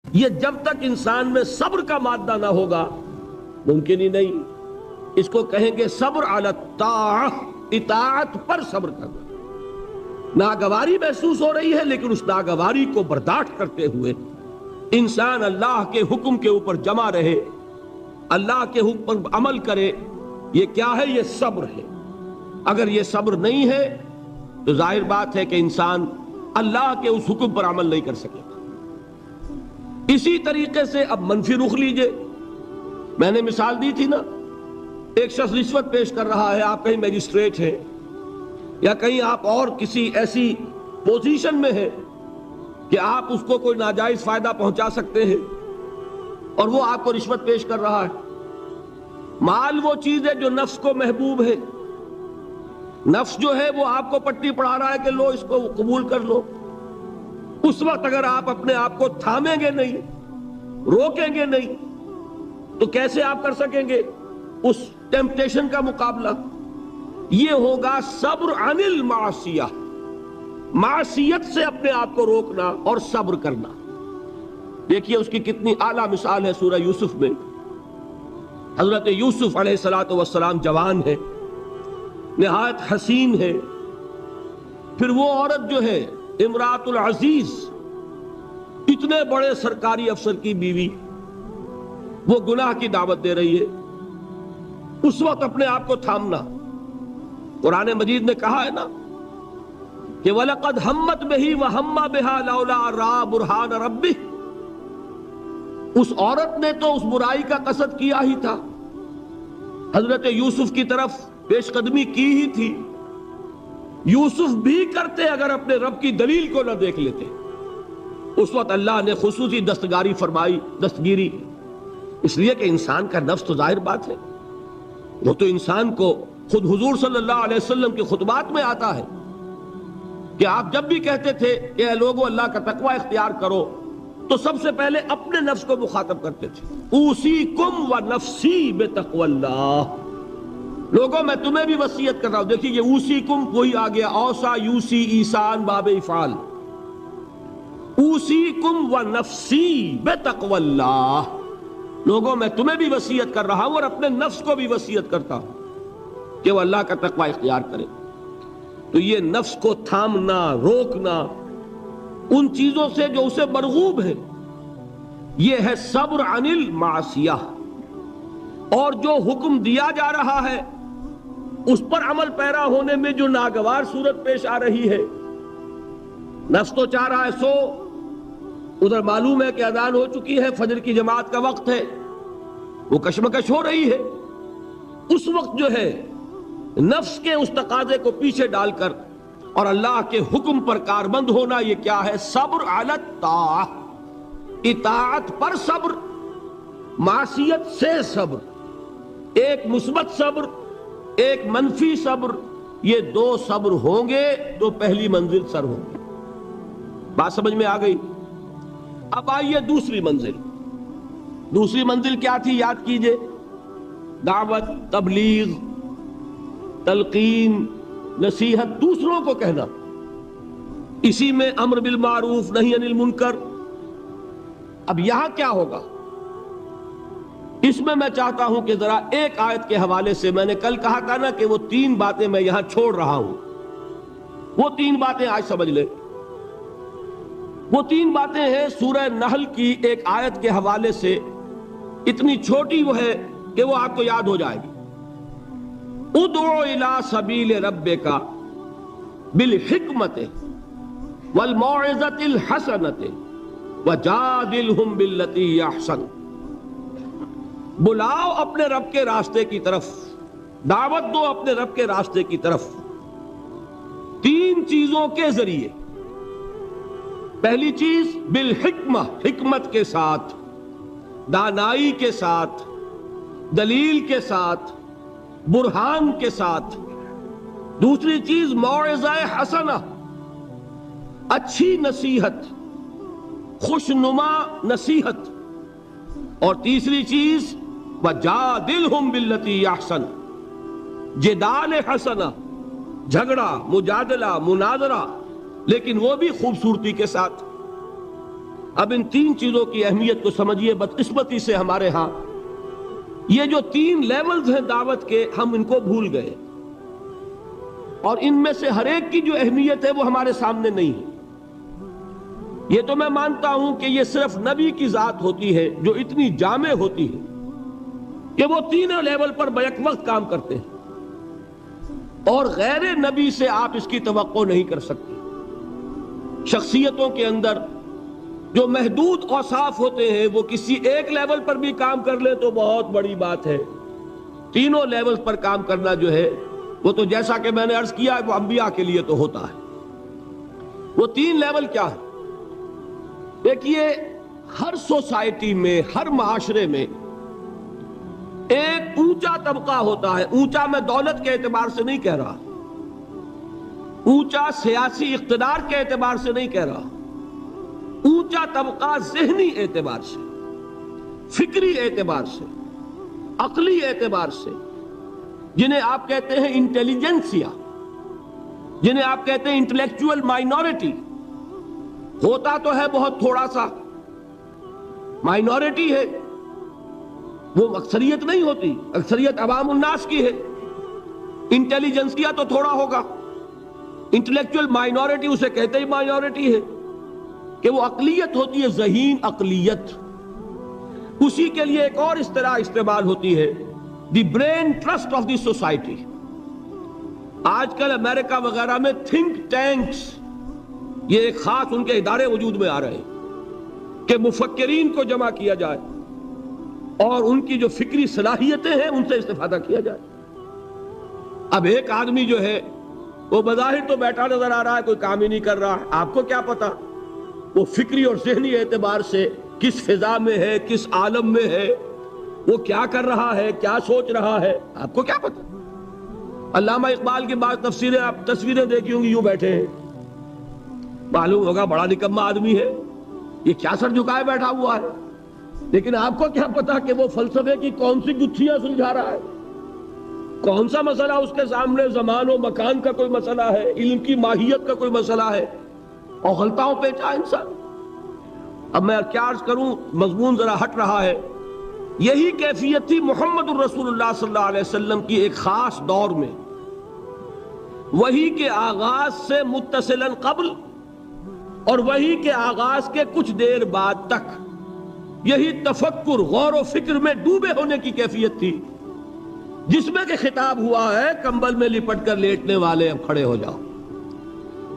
یہ جب تک انسان میں صبر کا مادہ نہ ہوگا ممکن ہی نہیں. اس کو کہیں گے صبر علی الطاعہ، اطاعت پر صبر کرنا. ناگواری محسوس ہو رہی ہے لیکن اس ناگواری کو برداشت کرتے ہوئے انسان اللہ کے حکم کے اوپر جمع رہے، اللہ کے حکم پر عمل کرے. یہ کیا ہے؟ یہ صبر ہے. اگر یہ صبر نہیں ہے تو ظاہر بات ہے کہ انسان اللہ کے اس حکم پر عمل نہیں کر سکے. اسی طریقے سے اب منفی رخ لیجئے. میں نے مثال دی تھی نا، ایک شخص رشوت پیش کر رہا ہے، آپ کہیں میجسٹریٹ ہیں یا کہیں آپ اور کسی ایسی پوزیشن میں ہیں کہ آپ اس کو کوئی ناجائز فائدہ پہنچا سکتے ہیں اور وہ آپ کو رشوت پیش کر رہا ہے. مال وہ چیز ہے جو نفس کو محبوب ہے. نفس جو ہے وہ آپ کو پٹی پڑھا رہا ہے کہ لو اس کو قبول کر لو. اس وقت اگر آپ اپنے آپ کو تھامیں گے نہیں، روکیں گے نہیں، تو کیسے آپ کر سکیں گے اس ٹیمپٹیشن کا مقابلہ؟ یہ ہوگا صبر عن المعصیہ، معصیت سے اپنے آپ کو روکنا اور صبر کرنا. دیکھیے اس کی کتنی اعلیٰ مثال ہے سورہ یوسف میں. حضرت یوسف علیہ السلام جوان ہے، نہایت حسین ہے. پھر وہ عورت جو ہے امراۃ العزیز، اتنے بڑے سرکاری افسر کی بیوی، وہ گناہ کی دعوت دے رہی ہے. اس وقت اپنے آپ کو تھامنا. قرآن مجید نے کہا ہے نا کہ وَلَقَدْ هَمَّتْ بِهِ وَهَمَّ بِهَا لَوْلَا رَأَىٰ بُرْهَانَ رَبِّهِ. اس عورت نے تو اس برائی کا قصد کیا ہی تھا، حضرت یوسف کی طرف پیش قدمی کی ہی تھی. یوسف بھی کرتے اگر اپنے رب کی دلیل کو نہ دیکھ لیتے. اس وقت اللہ نے خصوصی دستگاری فرمائی، دستگیری، اس لیے کہ انسان کا نفس تو ظاہر بات ہے، وہ تو انسان کو خود حضور صلی اللہ علیہ وسلم کے خطبات میں آتا ہے کہ آپ جب بھی کہتے تھے کہ اے لوگو اللہ کا تقوی اختیار کرو، تو سب سے پہلے اپنے نفس کو مخاطب کرتے تھے. اوصیکم ونفسی بتقوی اللہ. لوگوں میں تمہیں بھی وصیت کر رہا ہوں. دیکھیے یہ اوصیکم وہی آ گیا، اوصا یوسی ایسان باب افعال. اوصیکم ونفسی بتقوی اللہ. لوگوں میں تمہیں بھی وصیت کر رہا ہوں اور اپنے نفس کو بھی وصیت کرتا ہوں کہ وہ اللہ کا تقوی اختیار کرے. تو یہ نفس کو تھامنا، روکنا ان چیزوں سے جو اسے مرغوب ہے، یہ ہے صبر عن المعصیہ. اور جو حکم دیا جا رہا ہے اس پر عمل پیرا ہونے میں جو ناگوار صورت پیش آ رہی ہے، نفس تو چاہ رہا ہے سو، ادھر معلوم ہے کہ اذان ہو چکی ہے، فجر کی جماعت کا وقت ہے، وہ کشمکش ہو رہی ہے. اس وقت جو ہے نفس کے اس تقاضے کو پیچھے ڈال کر اور اللہ کے حکم پر کاربند ہونا، یہ کیا ہے؟ صبر علی الطاعہ، اطاعت پر صبر، معصیت سے صبر. ایک مثبت صبر، ایک منفی صبر، یہ دو صبر ہوں گے تو پہلی منزل سر ہوگی. بات سمجھ میں آ گئی؟ اب آئیے دوسری منزل. دوسری منزل کیا تھی؟ یاد کیجئے، دعوت، تبلیغ، تلقین، نصیحت، دوسروں کو کہنا. اسی میں امر بالمعروف نہی عن المنکر. اب یہاں کیا ہوگا؟ اس میں چاہتا ہوں کہ ذرا ایک آیت کے حوالے سے، میں نے کل کہا تھا نا کہ وہ 3 باتیں میں یہاں چھوڑ رہا ہوں، وہ 3 باتیں آج سمجھ لیں. وہ 3 باتیں ہیں سورہ نحل کی ایک آیت کے حوالے سے. اتنی چھوٹی وہ ہے کہ وہ آپ کو یاد ہو جائے گی. ادعو الی سبیل ربک بالحکمت والموعظۃ الحسنۃ وجادلہم باللتی ہی احسن. بلاؤ اپنے رب کے راستے کی طرف، دعوت دو اپنے رب کے راستے کی طرف 3 چیزوں کے ذریعے. پہلی چیز بالحکمہ، حکمت کے ساتھ، دانائی کے ساتھ، دلیل کے ساتھ، برہان کے ساتھ. دوسری چیز موعظہ حسنہ، اچھی نصیحت، خوشنما نصیحت. اور تیسری چیز وجادلہم باللتی احسن، جدال حسنہ، جھگڑا، مجادلہ، مناظرہ، لیکن وہ بھی خوبصورتی کے ساتھ. اب ان تین چیزوں کی اہمیت کو سمجھیے. بدقسمتی سے ہمارے ہاں یہ جو تین لیولز ہیں دعوت کے، ہم ان کو بھول گئے، اور ان میں سے ہر ایک کی جو اہمیت ہے وہ ہمارے سامنے نہیں ہے. یہ تو میں مانتا ہوں کہ یہ صرف نبی کی ذات ہوتی ہے جو اتنی جامع ہوتی ہے کہ وہ تینوں لیول پر بیک وقت کام کرتے ہیں، اور غیر نبی سے آپ اس کی توقع نہیں کر سکتے. شخصیتوں کے اندر جو محدود اوصاف ہوتے ہیں وہ کسی ایک لیول پر بھی کام کر لے تو بہت بڑی بات ہے. تینوں لیول پر کام کرنا جو ہے وہ تو جیسا کہ میں نے عرض کیا وہ انبیاء کے لیے تو ہوتا ہے. وہ تین لیول کیا ہے؟ دیکھیے، ہر سوسائٹی میں، ہر معاشرے میں ایک اونچا طبقہ ہوتا ہے. اونچا میں دولت کے اعتبار سے نہیں کہہ رہا، اونچا سیاسی اقتدار کے اعتبار سے نہیں کہہ رہا، اونچا طبقہ ذہنی اعتبار سے، فکری اعتبار سے، عقلی اعتبار سے، جنہیں آپ کہتے ہیں انٹیلیجنسیا، جنہیں آپ کہتے ہیں انٹلیکچوئل مائنورٹی. ہوتا تو ہے بہت تھوڑا سا، مائنورٹی ہے، وہ اکثریت نہیں ہوتی، اکثریت عوام الناس کی ہے. انٹیلیجنسیا تو تھوڑا ہوگا، انٹلیکچوئل مائنورٹی اسے کہتے ہی مائنورٹی ہے کہ وہ اقلیت ہوتی ہے، ذہین اقلیت. اسی کے لیے ایک اور اصطلاح استعمال ہوتی ہے، دی brain trust of the society. آج کل امریکہ وغیرہ میں تھنک ٹینکس، یہ ایک خاص ان کے ادارے وجود میں آ رہے ہیں کہ مفکرین کو جمع کیا جائے اور ان کی جو فکری صلاحیتیں ہیں ان سے استفادہ کیا جائے. اب ایک آدمی جو ہے وہ بظاہر تو بیٹھا نظر آ رہا ہے، کوئی کام ہی نہیں کر رہا ہے. آپ کو کیا پتا وہ فکری اور ذہنی اعتبار سے کس فضا میں ہے، کس عالم میں ہے، وہ کیا کر رہا ہے، کیا سوچ رہا ہے، آپ کو کیا پتا. علامہ اقبال کی بعض تفسیریں آپ تصویریں دیکھی ہوں گی، یوں بیٹھے ہیں، معلوم ہوگا بڑا نکما آدمی ہے، یہ کیا سر جھکائے بیٹھا ہوا ہے. لیکن آپ کو کیا پتا کہ وہ فلسفے کی کون سی گتھیاں سلجھا رہا ہے، کون سا مسئلہ اس کے سامنے، زمان و مکان کا کوئی مسئلہ ہے، علم کی ماہیت کا کوئی مسئلہ ہے، اور غلطاؤں پیچا انسان. اب میں کیا عرض کروں، مضمون ذرا ہٹ رہا ہے. یہی کیفیت تھی محمد الرسول اللہ صلی اللہ علیہ وسلم کی ایک خاص دور میں. وحی کے آغاز سے متصلاً قبل اور وحی کے آغاز کے کچھ دیر بعد تک یہی تفکر، غور و فکر میں ڈوبے ہونے کی کیفیت تھی، جس میں کہ خطاب ہوا ہے کمبل میں لپٹ کر لیٹنے والے اب کھڑے ہو جاؤ،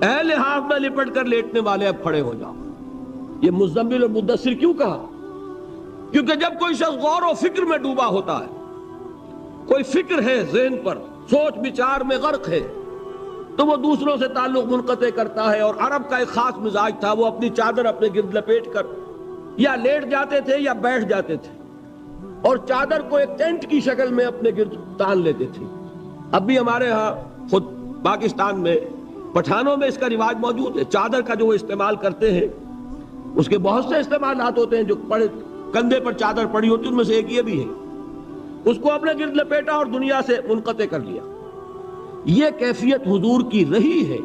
اے لحاف میں لپٹ کر لیٹنے والے اب کھڑے ہو جاؤ. یہ مزمل اور مدثر کیوں کہا؟ کیونکہ جب کوئی شخص غور و فکر میں ڈوبا ہوتا ہے، کوئی فکر ہے ذہن پر، سوچ بچار میں غرق ہے، تو وہ دوسروں سے تعلق منقطع کرتا ہے. اور عرب کا ایک خاص مزاج تھا، وہ اپنی چادر اپنے گرد لپیٹ کر یا لیٹ جاتے تھے یا بیٹھ جاتے تھے، اور چادر کو ایک ٹینٹ کی شکل میں اپنے گرد تان لیتے تھے. اب بھی ہمارے ہاں خود پاکستان میں پٹھانوں میں اس کا رواج موجود ہے. چادر کا جو وہ استعمال کرتے ہیں اس کے بہت سے استعمالات ہوتے ہیں. جو کندھے پر چادر پڑی ہوتی ان میں سے ایک یہ بھی ہے، اس کو اپنے گرد لپیٹا اور دنیا سے منقطع کر لیا. یہ کیفیت حضور کی رہی ہے.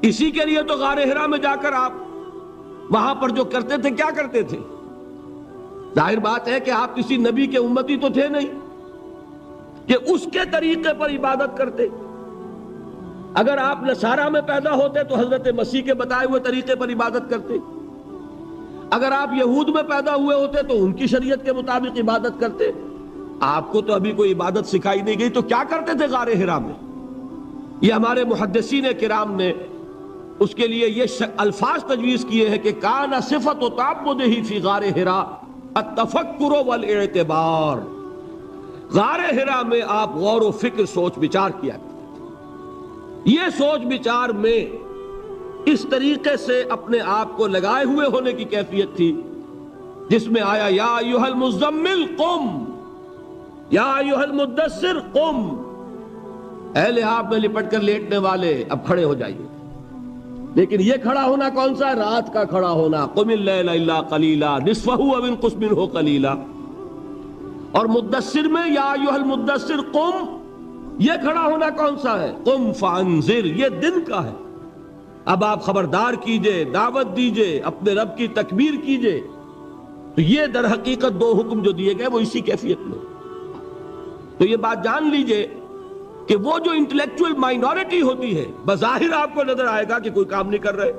اسی کے لیے تو غار حرا میں جا کر آپ وہاں پر جو کرتے تھے، کیا کرتے تھے؟ ظاہر بات ہے کہ آپ کسی نبی کے امتی تو تھے نہیں کہ اس کے طریقے پر عبادت کرتے. اگر آپ نصارہ میں پیدا ہوتے تو حضرت مسیح کے بتائے ہوئے طریقے پر عبادت کرتے. اگر آپ یہود میں پیدا ہوئے ہوتے تو ان کی شریعت کے مطابق عبادت کرتے. آپ کو تو ابھی کوئی عبادت سکھائی نہیں گئی، تو کیا کرتے تھے غار حرا میں؟ یہ ہمارے محدثین کرام نے اس کے لیے یہ الفاظ تجویز کیے ہیں کہ کان صفت و تعبدہ فی غار حرا التفکر والاعتبار. غار حرا میں آپ غور و فکر، سوچ بچار کیا کرتے تھے. یہ سوچ بچار میں اس طریقے سے اپنے آپ کو لگائے ہوئے ہونے کی کیفیت تھی جس میں آیا یا ایھا المزمل قم، یا ایھا المدثر قم، اے لحاف میں لپٹ کر لیٹنے والے اب کھڑے ہو جائیے. لیکن یہ کھڑا ہونا کون سا؟ رات کا کھڑا ہونا. قم اللیل الا قلیلا نصفہ او انقص منہ قلیلا. اور مدثر میں یا ایھا المدثر قم، یہ کھڑا ہونا کون سا ہے؟ قم فانذر، یہ دن کا ہے. اب آپ خبردار کیجئے، دعوت دیجئے، اپنے رب کی تکبیر کیجئے۔ تو یہ در حقیقت دو حکم جو دیے گئے وہ اسی کیفیت میں۔ تو یہ بات جان لیجئے کہ وہ جو انٹلیکچوئل مائنورٹی ہوتی ہے، بظاہر آپ کو نظر آئے گا کہ کوئی کام نہیں کر رہے،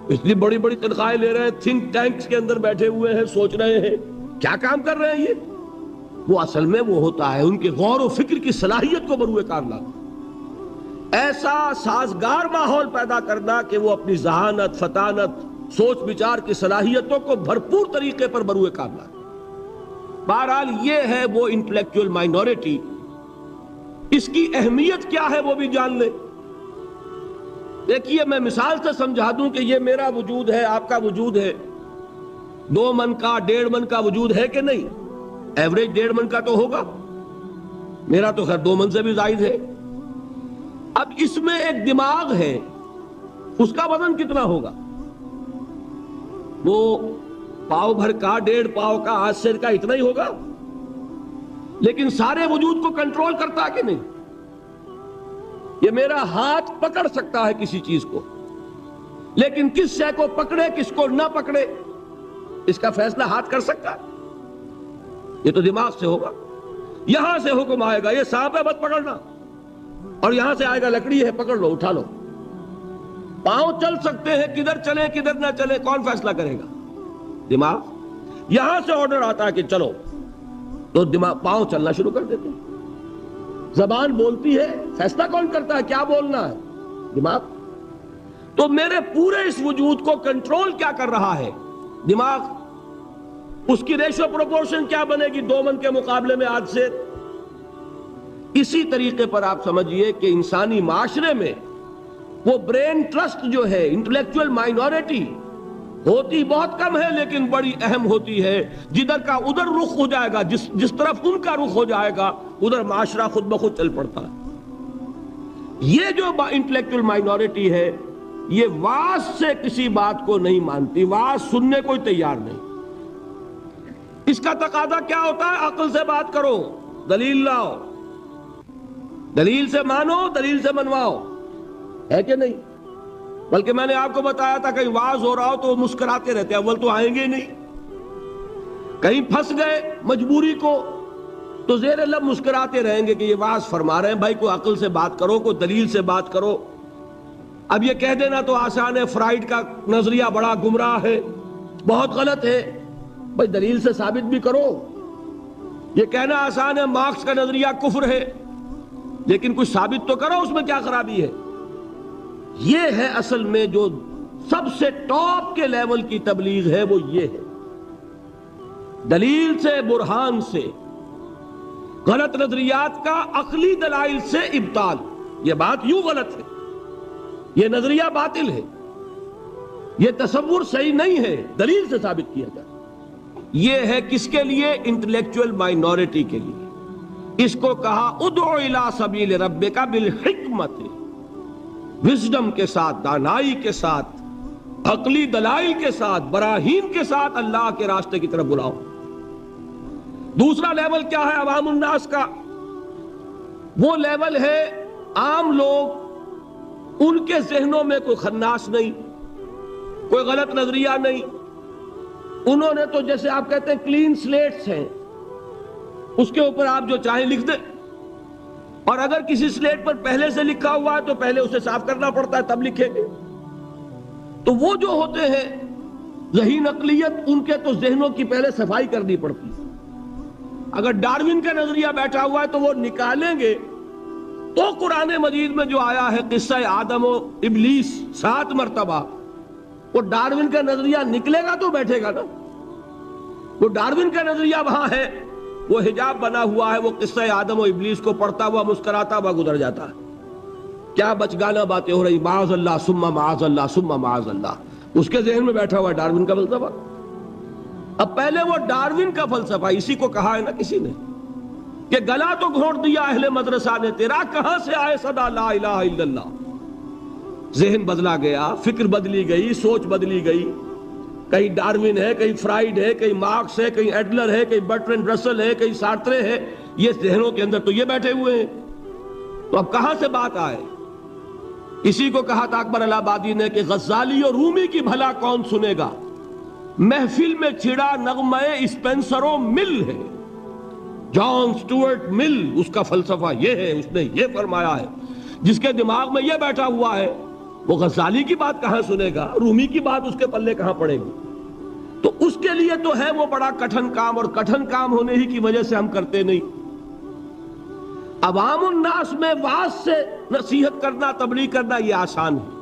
اس لیے بڑی بڑی تنخواہیں لے رہے ہیں، تھنک ٹینکس کے اندر بیٹھے ہوئے ہیں، سوچ رہے ہیں کیا کام کر رہے ہیں یہ، وہ اصل میں وہ ہوتا ہے ان کے غور و فکر کی صلاحیت کو بروئے کار لانا، ایسا سازگار ماحول پیدا کرنا کہ وہ اپنی ذہانت، فطانت، سوچ بچار کی صلاحیتوں کو بھرپور طریقے پر بروئے کار لانا۔ بہرحال یہ ہے وہ انٹلیکچوئل مائنورٹی، اس کی اہمیت کیا ہے وہ بھی جان لیں۔ دیکھیے میں مثال سے سمجھا دوں کہ یہ میرا وجود ہے، آپ کا وجود ہے، 2 من کا 1.5 من کا وجود ہے کہ نہیں؟ ایوریج 1.5 من کا تو ہوگا، میرا تو خیر 2 من سے بھی زائد ہے۔ اب اس میں ایک دماغ ہے، اس کا وزن کتنا ہوگا؟ وہ پاؤ بھر کا، 1.5 پاؤ کا، آج سیر کا اتنا ہی ہوگا، لیکن سارے وجود کو کنٹرول کرتا ہے کہ نہیں؟ یہ میرا ہاتھ پکڑ سکتا ہے کسی چیز کو، لیکن کس شے کو پکڑے کس کو نہ پکڑے اس کا فیصلہ ہاتھ کر سکتا ہے؟ یہ تو دماغ سے ہوگا۔ یہاں سے حکم آئے گا یہ سانپ ہے مت پکڑنا، اور یہاں سے آئے گا لکڑی ہے پکڑ لو، اٹھا لو۔ پاؤں چل سکتے ہیں، کدھر چلیں کدھر نہ چلیں کون فیصلہ کرے گا؟ دماغ۔ یہاں سے آرڈر آتا ہے کہ چلو، تو دماغ پاؤں چلنا شروع کر دیتے ہیں۔ زبان بولتی ہے، فیصلہ کون کرتا ہے کیا بولنا ہے؟ دماغ۔ تو میرے پورے اس وجود کو کنٹرول کیا کر رہا ہے؟ دماغ۔ اس کی ریشو پروپورشن کیا بنے گی 2 من کے مقابلے میں آج سے؟ اسی طریقے پر آپ سمجھئے کہ انسانی معاشرے میں وہ برین ٹرسٹ جو ہے، انٹلیکچوئل مائنورٹی ہوتی بہت کم ہے لیکن بڑی اہم ہوتی ہے، جدھر کا ادھر رخ ہو جائے گا، جس طرف ان کا رخ ہو جائے گا ادھر معاشرہ خود بخود چل پڑتا ہے۔ یہ جو انٹلیکچوئل مائنورٹی ہے یہ واعظ سے کسی بات کو نہیں مانتی، واعظ سننے کوئی تیار نہیں۔ اس کا تقاضا کیا ہوتا ہے؟ عقل سے بات کرو، دلیل لاؤ، دلیل سے مانو، دلیل سے منواؤ، ہے کہ نہیں؟ بلکہ میں نے آپ کو بتایا تھا کہیں واعظ ہو رہا ہو تو وہ مسکراتے رہتے ہیں، اول تو آئیں گے ہی نہیں، کہیں پھنس گئے مجبوری کو تو زیر لب مسکراتے رہیں گے کہ یہ واعظ فرما رہے ہیں، بھائی کوئی عقل سے بات کرو، کوئی دلیل سے بات کرو۔ اب یہ کہہ دینا تو آسان ہے، فرائیڈ کا نظریہ بڑا گمراہ ہے، بہت غلط ہے، بھائی دلیل سے ثابت بھی کرو۔ یہ کہنا آسان ہے، مارکس کا نظریہ کفر ہے، لیکن کچھ ثابت تو کرو اس میں کیا خرابی ہے۔ یہ ہے اصل میں جو سب سے ٹاپ کے لیول کی تبلیغ ہے، وہ یہ ہے، دلیل سے، برہان سے، غلط نظریات کا عقلی دلائل سے ابطال۔ یہ بات یوں غلط ہے، یہ نظریہ باطل ہے، یہ تصور صحیح نہیں ہے، دلیل سے ثابت کیا جائے۔ یہ ہے کس کے لیے؟ انٹلیکچوئل مائنورٹی کے لیے۔ اس کو کہا ادعو الی سبیل ربک بالحکمت، وزڈم کے ساتھ، دانائی کے ساتھ، عقلی دلائل کے ساتھ، براہین کے ساتھ اللہ کے راستے کی طرف بلاؤ۔ دوسرا لیول کیا ہے عوام الناس کا؟ وہ لیول ہے عام لوگ، ان کے ذہنوں میں کوئی خناس نہیں، کوئی غلط نظریہ نہیں، انہوں نے تو جیسے آپ کہتے ہیں کلین سلیٹس ہیں، اس کے اوپر آپ جو چاہیں لکھ دیں، اور اگر کسی سلیٹ پر پہلے سے لکھا ہوا ہے تو پہلے اسے صاف کرنا پڑتا ہے تب لکھیں گے۔ تو وہ جو ہوتے ہیں ذہین اقلیت، ان کے تو ذہنوں کی پہلے صفائی کرنی پڑتی ہے۔ اگر ڈارون کا نظریہ بیٹھا ہوا ہے تو وہ نکالیں گے تو قرآن مجید میں جو آیا ہے قصہ آدم و ابلیس 7 مرتبہ، وہ ڈارون کا نظریہ نکلے گا تو بیٹھے گا نا۔ وہ ڈارون کا نظریہ وہاں ہے، وہ حجاب بنا ہوا ہے، وہ قصہ آدم و ابلیس کو پڑھتا ہوا مسکراتا ہوا گزر جاتا ہے۔ کیا بچگانہ باتیں ہو رہی، معاذ اللہ ثم معاذ اللہ ثم معاذ اللہ، اس کے ذہن میں بیٹھا ہوا ہے ڈارون کا فلسفہ۔ اب پہلے وہ ڈارون کا فلسفہ، اسی کو کہا ہے نا کسی نے کہ گلا تو گھونٹ دیا اہل مدرسہ نے تیرا، کہاں سے آئے صدا لا الہ الا اللہ۔ ذہن بدلا گیا، فکر بدلی گئی، سوچ بدلی گئی، کہیں ڈارون ہے، کہیں فرائیڈ ہے، کہیں مارکس ہے، کہیں ایڈلر ہے، کہیں برٹرینڈ رسل ہے، کہیں سارترے ہے، یہ ذہنوں کے اندر تو یہ بیٹھے ہوئے ہیں۔ تو اب کہاں سے بات آئے؟ اسی کو کہا تھا اکبر الہ آبادی نے کہ غزالی اور رومی کی بھلا کون سنے گا، محفل میں چھڑا نغمہ اسپینسر و مل ہے۔ جان سٹورٹ مل، اس کا فلسفہ یہ ہے، اس نے یہ فرمایا ہے۔ جس کے دماغ میں یہ بیٹھا ہوا ہے وہ غزالی کی بات کہاں سنے گا، رومی کی بات اس کے پلے کہاں پڑے گی؟ تو اس کے لیے تو ہے وہ بڑا کٹھن کام، اور کٹھن کام ہونے ہی کی وجہ سے ہم کرتے نہیں۔ عوام الناس میں وعظ سے نصیحت کرنا، تبلیغ کرنا یہ آسان ہے،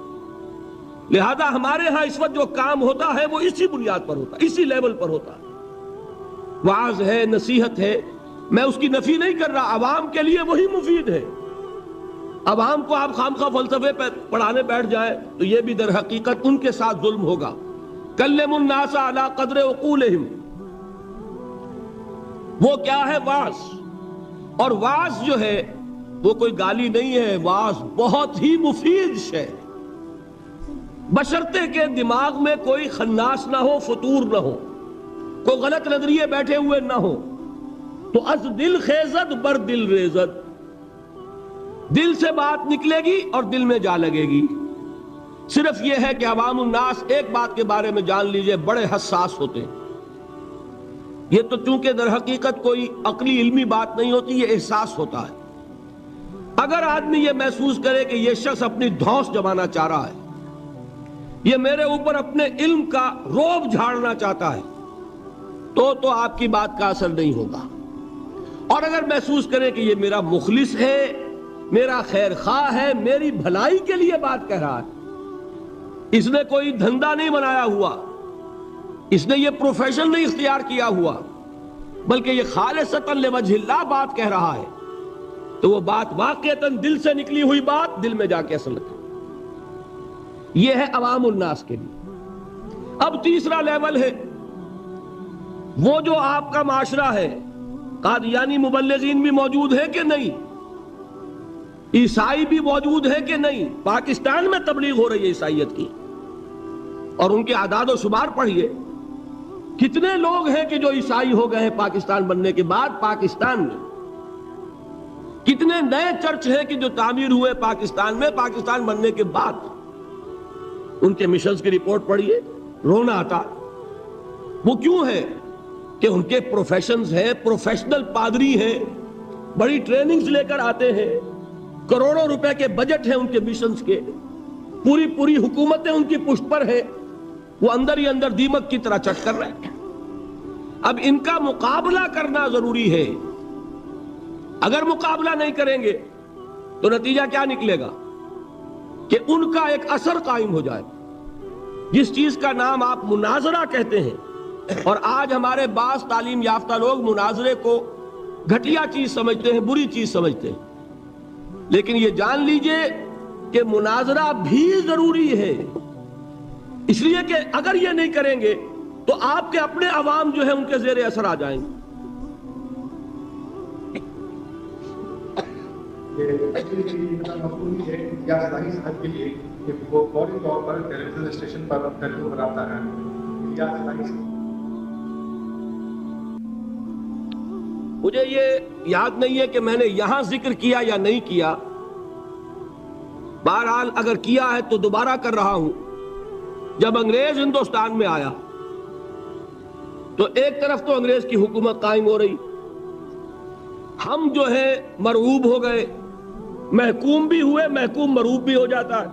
لہذا ہمارے ہاں اس وقت جو کام ہوتا ہے وہ اسی بنیاد پر ہوتا ہے، اسی لیول پر ہوتا ہے۔ وعظ ہے، نصیحت ہے، میں اس کی نفی نہیں کر رہا، عوام کے لیے وہی مفید ہے۔ عوام کو آپ خام خواہ فلسفے پہ پڑھانے بیٹھ جائیں تو یہ بھی در حقیقت ان کے ساتھ ظلم ہوگا۔ کلم الناس علی قدر عقولہم، وہ کیا ہے؟ وعظ۔ اور وعظ جو ہے وہ کوئی گالی نہیں ہے، وعظ بہت ہی مفید شے، بشرطے کہ دماغ میں کوئی خناس نہ ہو، فطور نہ ہو، کوئی غلط نظریے بیٹھے ہوئے نہ ہو۔ تو از دل خیزد بر دل ریزد، دل سے بات نکلے گی اور دل میں جا لگے گی۔ صرف یہ ہے کہ عوام الناس ایک بات کے بارے میں جان لیجئے، بڑے حساس ہوتے ہیں۔ یہ تو چونکہ در حقیقت کوئی عقلی علمی بات نہیں ہوتی، یہ احساس ہوتا ہے۔ اگر آدمی یہ محسوس کرے کہ یہ شخص اپنی دھونس جمانا چاہ رہا ہے، یہ میرے اوپر اپنے علم کا روب جھاڑنا چاہتا ہے، تو آپ کی بات کا اثر نہیں ہوگا۔ اور اگر محسوس کرے کہ یہ میرا مخلص ہے، میرا خیر خواہ ہے، میری بھلائی کے لیے بات کہہ رہا ہے، اس نے کوئی دھندا نہیں بنایا ہوا، اس نے یہ پروفیشن نہیں اختیار کیا ہوا، بلکہ یہ خالصتاً لوجہ اللہ بات کہہ رہا ہے، تو وہ بات واقعتاً دل سے نکلی ہوئی بات دل میں جا کے اثر لگے۔ یہ ہے عوام الناس کے لیے۔ اب تیسرا لیول ہے وہ جو آپ کا معاشرہ ہے، قادیانی مبلغین بھی موجود ہے کہ نہیں، عیسائی بھی موجود ہے کہ نہیں۔ پاکستان میں تبلیغ ہو رہی ہے عیسائیت کی، اور ان کے اعداد و شمار پڑھیے، کتنے لوگ ہیں کہ جو عیسائی ہو گئے ہیں پاکستان بننے کے بعد۔ پاکستان میں کتنے نئے چرچ ہیں کہ جو تعمیر ہوئے پاکستان میں پاکستان بننے کے بعد۔ ان کے مشنز کی رپورٹ پڑھیے، رونا آتا۔ وہ کیوں ہے کہ ان کے پروفیشنز ہیں، پروفیشنل پادری ہیں، بڑی ٹریننگز لے کر آتے ہیں، کروڑوں روپے کے بجٹ ہیں ان کے مشنز کے، پوری حکومتیں ان کی پشت پر ہے، وہ اندر ہی اندر دیمک کی طرح چٹ کر رہے ہیں۔ اب ان کا مقابلہ کرنا ضروری ہے۔ اگر مقابلہ نہیں کریں گے تو نتیجہ کیا نکلے گا کہ ان کا ایک اثر قائم ہو جائے، جس چیز کا نام آپ مناظرہ کہتے ہیں۔ اور آج ہمارے بعض تعلیم یافتہ لوگ مناظرے کو گھٹیا چیز سمجھتے ہیں، بری چیز سمجھتے ہیں، لیکن یہ جان لیجئے کہ مناظرہ بھی ضروری ہے، اس لیے کہ اگر یہ نہیں کریں گے تو آپ کے اپنے عوام جو ہیں ان کے زیر اثر آ جائیں گے۔ مجھے یہ یاد نہیں ہے کہ میں نے یہاں ذکر کیا یا نہیں کیا، بہرحال اگر کیا ہے تو دوبارہ کر رہا ہوں۔ جب انگریز ہندوستان میں آیا تو ایک طرف تو انگریز کی حکومت قائم ہو رہی، ہم جو ہے مرعوب ہو گئے، محکوم بھی ہوئے، محکوم مرعوب بھی ہو جاتا ہے۔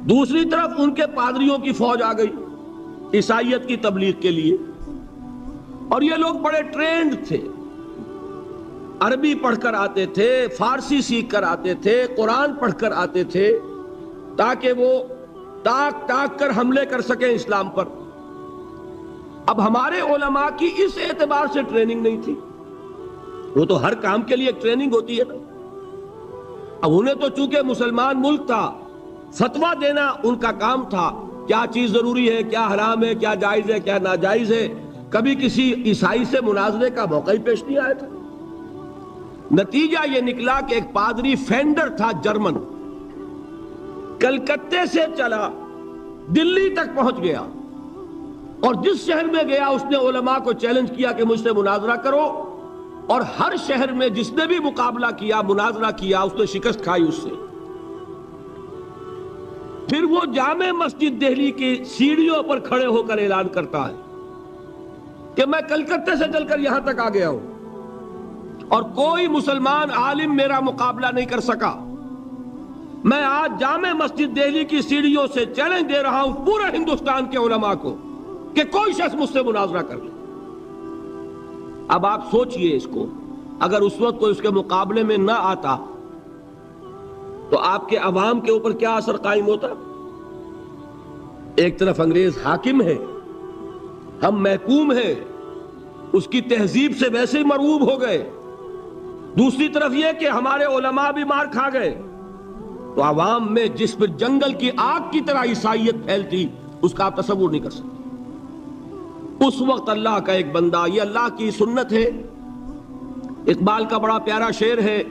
دوسری طرف ان کے پادریوں کی فوج آ گئی عیسائیت کی تبلیغ کے لیے، اور یہ لوگ بڑے ٹرینڈ تھے، عربی پڑھ کر آتے تھے، فارسی سیکھ کر آتے تھے، قرآن پڑھ کر آتے تھے، تاکہ وہ ٹاک ٹاک کر حملے کر سکیں اسلام پر۔ اب ہمارے علماء کی اس اعتبار سے ٹریننگ نہیں تھی، وہ تو ہر کام کے لیے ایک ٹریننگ ہوتی ہے نا۔ اب انہیں تو چونکہ مسلمان ملک تھا، فتویٰ دینا ان کا کام تھا، کیا چیز ضروری ہے، کیا حرام ہے، کیا جائز ہے، کیا ناجائز ہے۔ کبھی کسی عیسائی سے مناظرے کا موقع ہی پیش نہیں آیا تھا۔ نتیجہ یہ نکلا کہ ایک پادری فینڈر تھا جرمن، کلکتے سے چلا دلی تک پہنچ گیا، اور جس شہر میں گیا اس نے علماء کو چیلنج کیا کہ مجھ سے مناظرہ کرو، اور ہر شہر میں جس نے بھی مقابلہ کیا، مناظرہ کیا، اس نے شکست کھائی اس سے۔ پھر وہ جامع مسجد دہلی کی سیڑھیوں پر کھڑے ہو کر اعلان کرتا ہے کہ میں کلکتے سے چل کر یہاں تک آ گیا ہوں اور کوئی مسلمان عالم میرا مقابلہ نہیں کر سکا. میں آج جامع مسجد دہلی کی سیڑھیوں سے چیلنج دے رہا ہوں پورے ہندوستان کے علماء کو کہ کوئی شخص مجھ سے مناظرہ کر لے. اب آپ سوچئے اس کو، اگر اس وقت کوئی اس کے مقابلے میں نہ آتا تو آپ کے عوام کے اوپر کیا اثر قائم ہوتا؟ ایک طرف انگریز حاکم ہے، ہم محکوم ہیں، اس کی تہذیب سے ویسے ہی مرعوب ہو گئے، دوسری طرف یہ کہ ہمارے علماء بھی مار کھا گئے، تو عوام میں جس پر جنگل کی آگ کی طرح عیسائیت پھیلتی اس کا آپ تصور نہیں کر سکتے. اس وقت اللہ کا ایک بندہ، یہ اللہ کی سنت ہے. اقبال کا بڑا پیارا شعر ہے،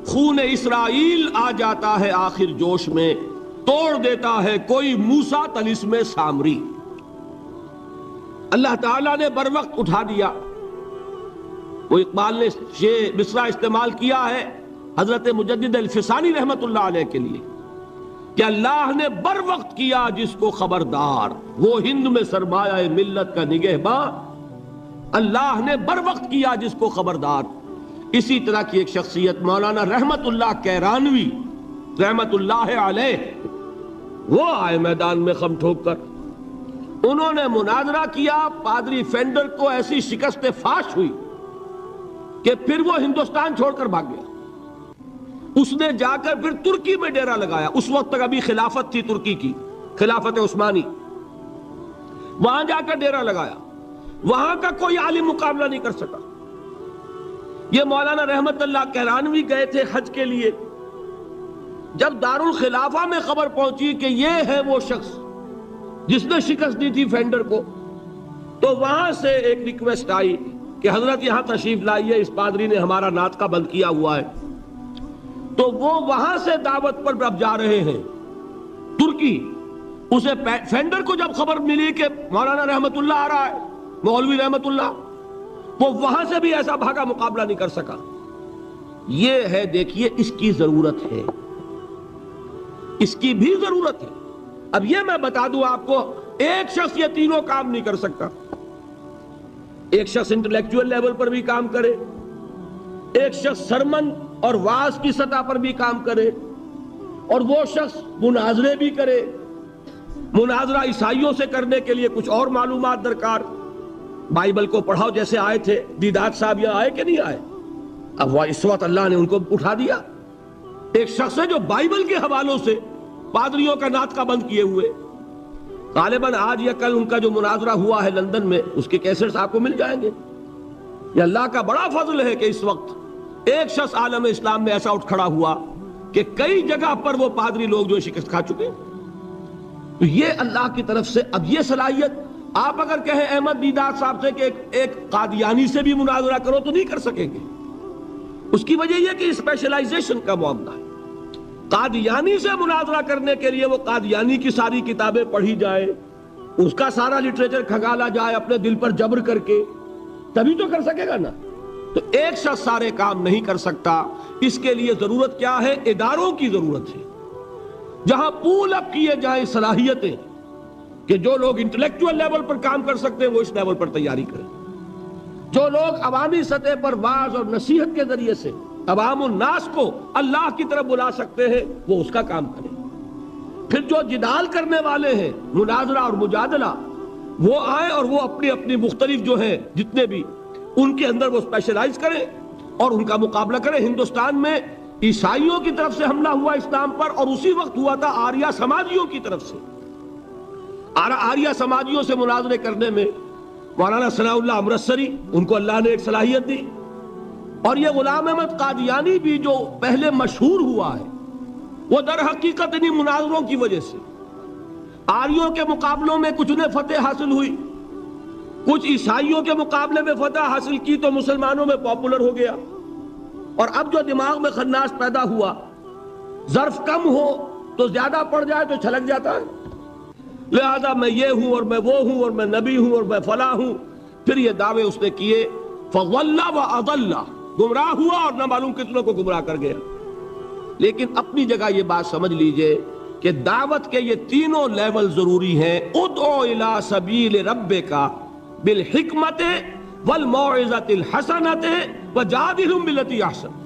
خون اسرائیل آ جاتا ہے آخر جوش میں، توڑ دیتا ہے کوئی موسیٰ طلسم سامری. اللہ تعالیٰ نے بر وقت اٹھا دیا. وہ اقبال نے یہ مصرع استعمال کیا ہے حضرت مجدد الفسانی رحمت اللہ علیہ کے لیے کہ اللہ نے بر وقت کیا جس کو خبردار، وہ ہند میں سرمایہ ملت کا نگہباں، اللہ نے بر وقت کیا جس کو خبردار. اسی طرح کی ایک شخصیت مولانا رحمت اللہ کیرانوی رحمت اللہ علیہ، وہ آئے میدان میں خم ٹھوک کر، انہوں نے مناظرہ کیا، پادری فینڈر کو ایسی شکست فاش ہوئی کہ پھر وہ ہندوستان چھوڑ کر بھاگ گیا. اس نے جا کر پھر ترکی میں ڈیرا لگایا. اس وقت تک ابھی خلافت تھی ترکی کی، خلافت عثمانی. وہاں جا کر ڈیرا لگایا، وہاں کا کوئی عالم مقابلہ نہیں کر سکا. یہ مولانا رحمت اللہ کیرانوی گئے تھے حج کے لیے. جب دارالخلافہ میں خبر پہنچی کہ یہ ہے وہ شخص جس نے شکست دی تھی فینڈر کو، تو وہاں سے ایک ریکویسٹ آئی کہ حضرت یہاں تشریف لائیے، اس پادری نے ہمارا ناطقہ بند کیا ہوا ہے. تو وہ وہاں سے دعوت پر اب جا رہے ہیں ترکی. اسے فینڈر کو جب خبر ملی کہ مولانا رحمت اللہ آ رہا ہے، مولوی رحمت اللہ، وہ وہاں سے بھی ایسا بھاگا، مقابلہ نہیں کر سکا. یہ ہے، دیکھیے اس کی ضرورت ہے، اس کی بھی ضرورت ہے. اب یہ میں بتا دوں آپ کو، ایک شخص یہ تینوں کام نہیں کر سکتا. ایک شخص انٹلیکچوئل لیول پر بھی کام کرے، ایک شخص سرمن اور واعظ کی سطح پر بھی کام کرے، اور وہ شخص مناظرے بھی کرے. مناظرہ عیسائیوں سے کرنے کے لیے کچھ اور معلومات درکار. بائبل کو پڑھاؤ جیسے آئے تھے دیدات صاحب، یہاں آئے کہ نہیں آئے؟ اب وہ اس وقت اللہ نے ان کو اٹھا دیا. ایک شخص ہے جو بائبل کے حوالوں سے پادریوں کا ناطقہ بند کیے ہوئے. غالباً آج یا کل ان کا جو مناظرہ ہوا ہے لندن میں، اس کے کیسٹس آپ کو مل جائیں گے. یہ اللہ کا بڑا فضل ہے کہ اس وقت ایک شخص عالم اسلام میں ایسا اٹھ کھڑا ہوا کہ کئی جگہ پر وہ پادری لوگ جو شکست کھا چکے. تو یہ اللہ کی طرف سے. اب یہ صلاحیت آپ اگر کہیں احمد دیدات صاحب سے کہ ایک قادیانی سے بھی مناظرہ کرو تو نہیں کر سکیں گے. اس کی وجہ یہ کہ اسپیشلائزیشن کا معاملہ ہے. قادیانی سے مناظرہ کرنے کے لیے وہ قادیانی کی ساری کتابیں پڑھی جائے، اس کا سارا لٹریچر کھنگالا جائے اپنے دل پر جبر کر کے، تبھی تو کر سکے گا نا. تو ایک شخص سارے کام نہیں کر سکتا. اس کے لیے ضرورت کیا ہے؟ اداروں کی ضرورت ہے، جہاں پول اپ کیے جائیں صلاحیتیں، کہ جو لوگ انٹلیکچوئل لیول پر کام کر سکتے ہیں وہ اس لیول پر تیاری کریں. جو لوگ عوامی سطح پر واعظ اور نصیحت کے ذریعے سے عوام الناس کو اللہ کی طرف بلا سکتے ہیں وہ اس کا کام کریں. پھر جو جدال کرنے والے ہیں، مناظرہ اور مجادلہ، وہ آئیں اور وہ اپنی اپنی مختلف جو ہیں جتنے بھی ان کے اندر وہ اسپیشلائز کریں اور ان کا مقابلہ کریں. ہندوستان میں عیسائیوں کی طرف سے حملہ ہوا اسلام پر، اور اسی وقت ہوا تھا آریہ سماجیوں کی طرف سے. آریہ سماجیوں سے مناظرے کرنے میں مولانا ثناء اللہ امرتسری، ان کو اللہ نے ایک صلاحیت دی. اور یہ غلام احمد قادیانی بھی جو پہلے مشہور ہوا ہے، وہ در حقیقت انہی مناظروں کی وجہ سے. آریوں کے مقابلوں میں کچھ انہیں فتح حاصل ہوئی، کچھ عیسائیوں کے مقابلے میں فتح حاصل کی تو مسلمانوں میں پاپولر ہو گیا. اور اب جو دماغ میں خناس پیدا ہوا، ظرف کم ہو تو زیادہ پڑ جائے تو چھلک جاتا ہے. لہذا میں یہ ہوں اور میں وہ ہوں اور میں نبی ہوں اور میں فلاں ہوں. پھر یہ دعوے اس نے کیے، فَضَلَّ وَأَضَلَّ، گمراہ ہوا اور نہ معلوم کتنوں کو گمراہ کر گیا. لیکن اپنی جگہ یہ بات سمجھ لیجئے کہ دعوت کے یہ تینوں لیول ضروری ہیں. ادعو الی سبیل ربک بالحکمت والموعظۃ الحسنۃ وجادلھم باللتی احسن.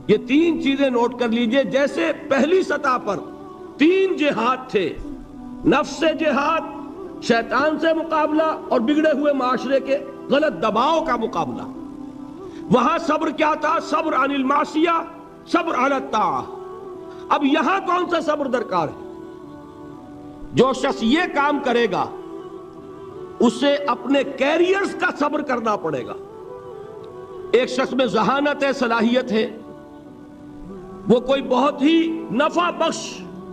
یہ تین چیزیں نوٹ کر لیجئے. جیسے پہلی سطح پر تین جہاد تھے، نفس سے جہاد، شیطان سے مقابلہ اور بگڑے ہوئے معاشرے کے غلط دباؤ کا مقابلہ. وہاں صبر کیا تھا؟ صبر عن المعصیہ، صبر علی الطاعہ. اب یہاں کون سا صبر درکار ہے؟ جو شخص یہ کام کرے گا اسے اپنے کیریئرز کا صبر کرنا پڑے گا. ایک شخص میں ذہانت ہے، صلاحیت ہے، وہ کوئی بہت ہی نفع بخش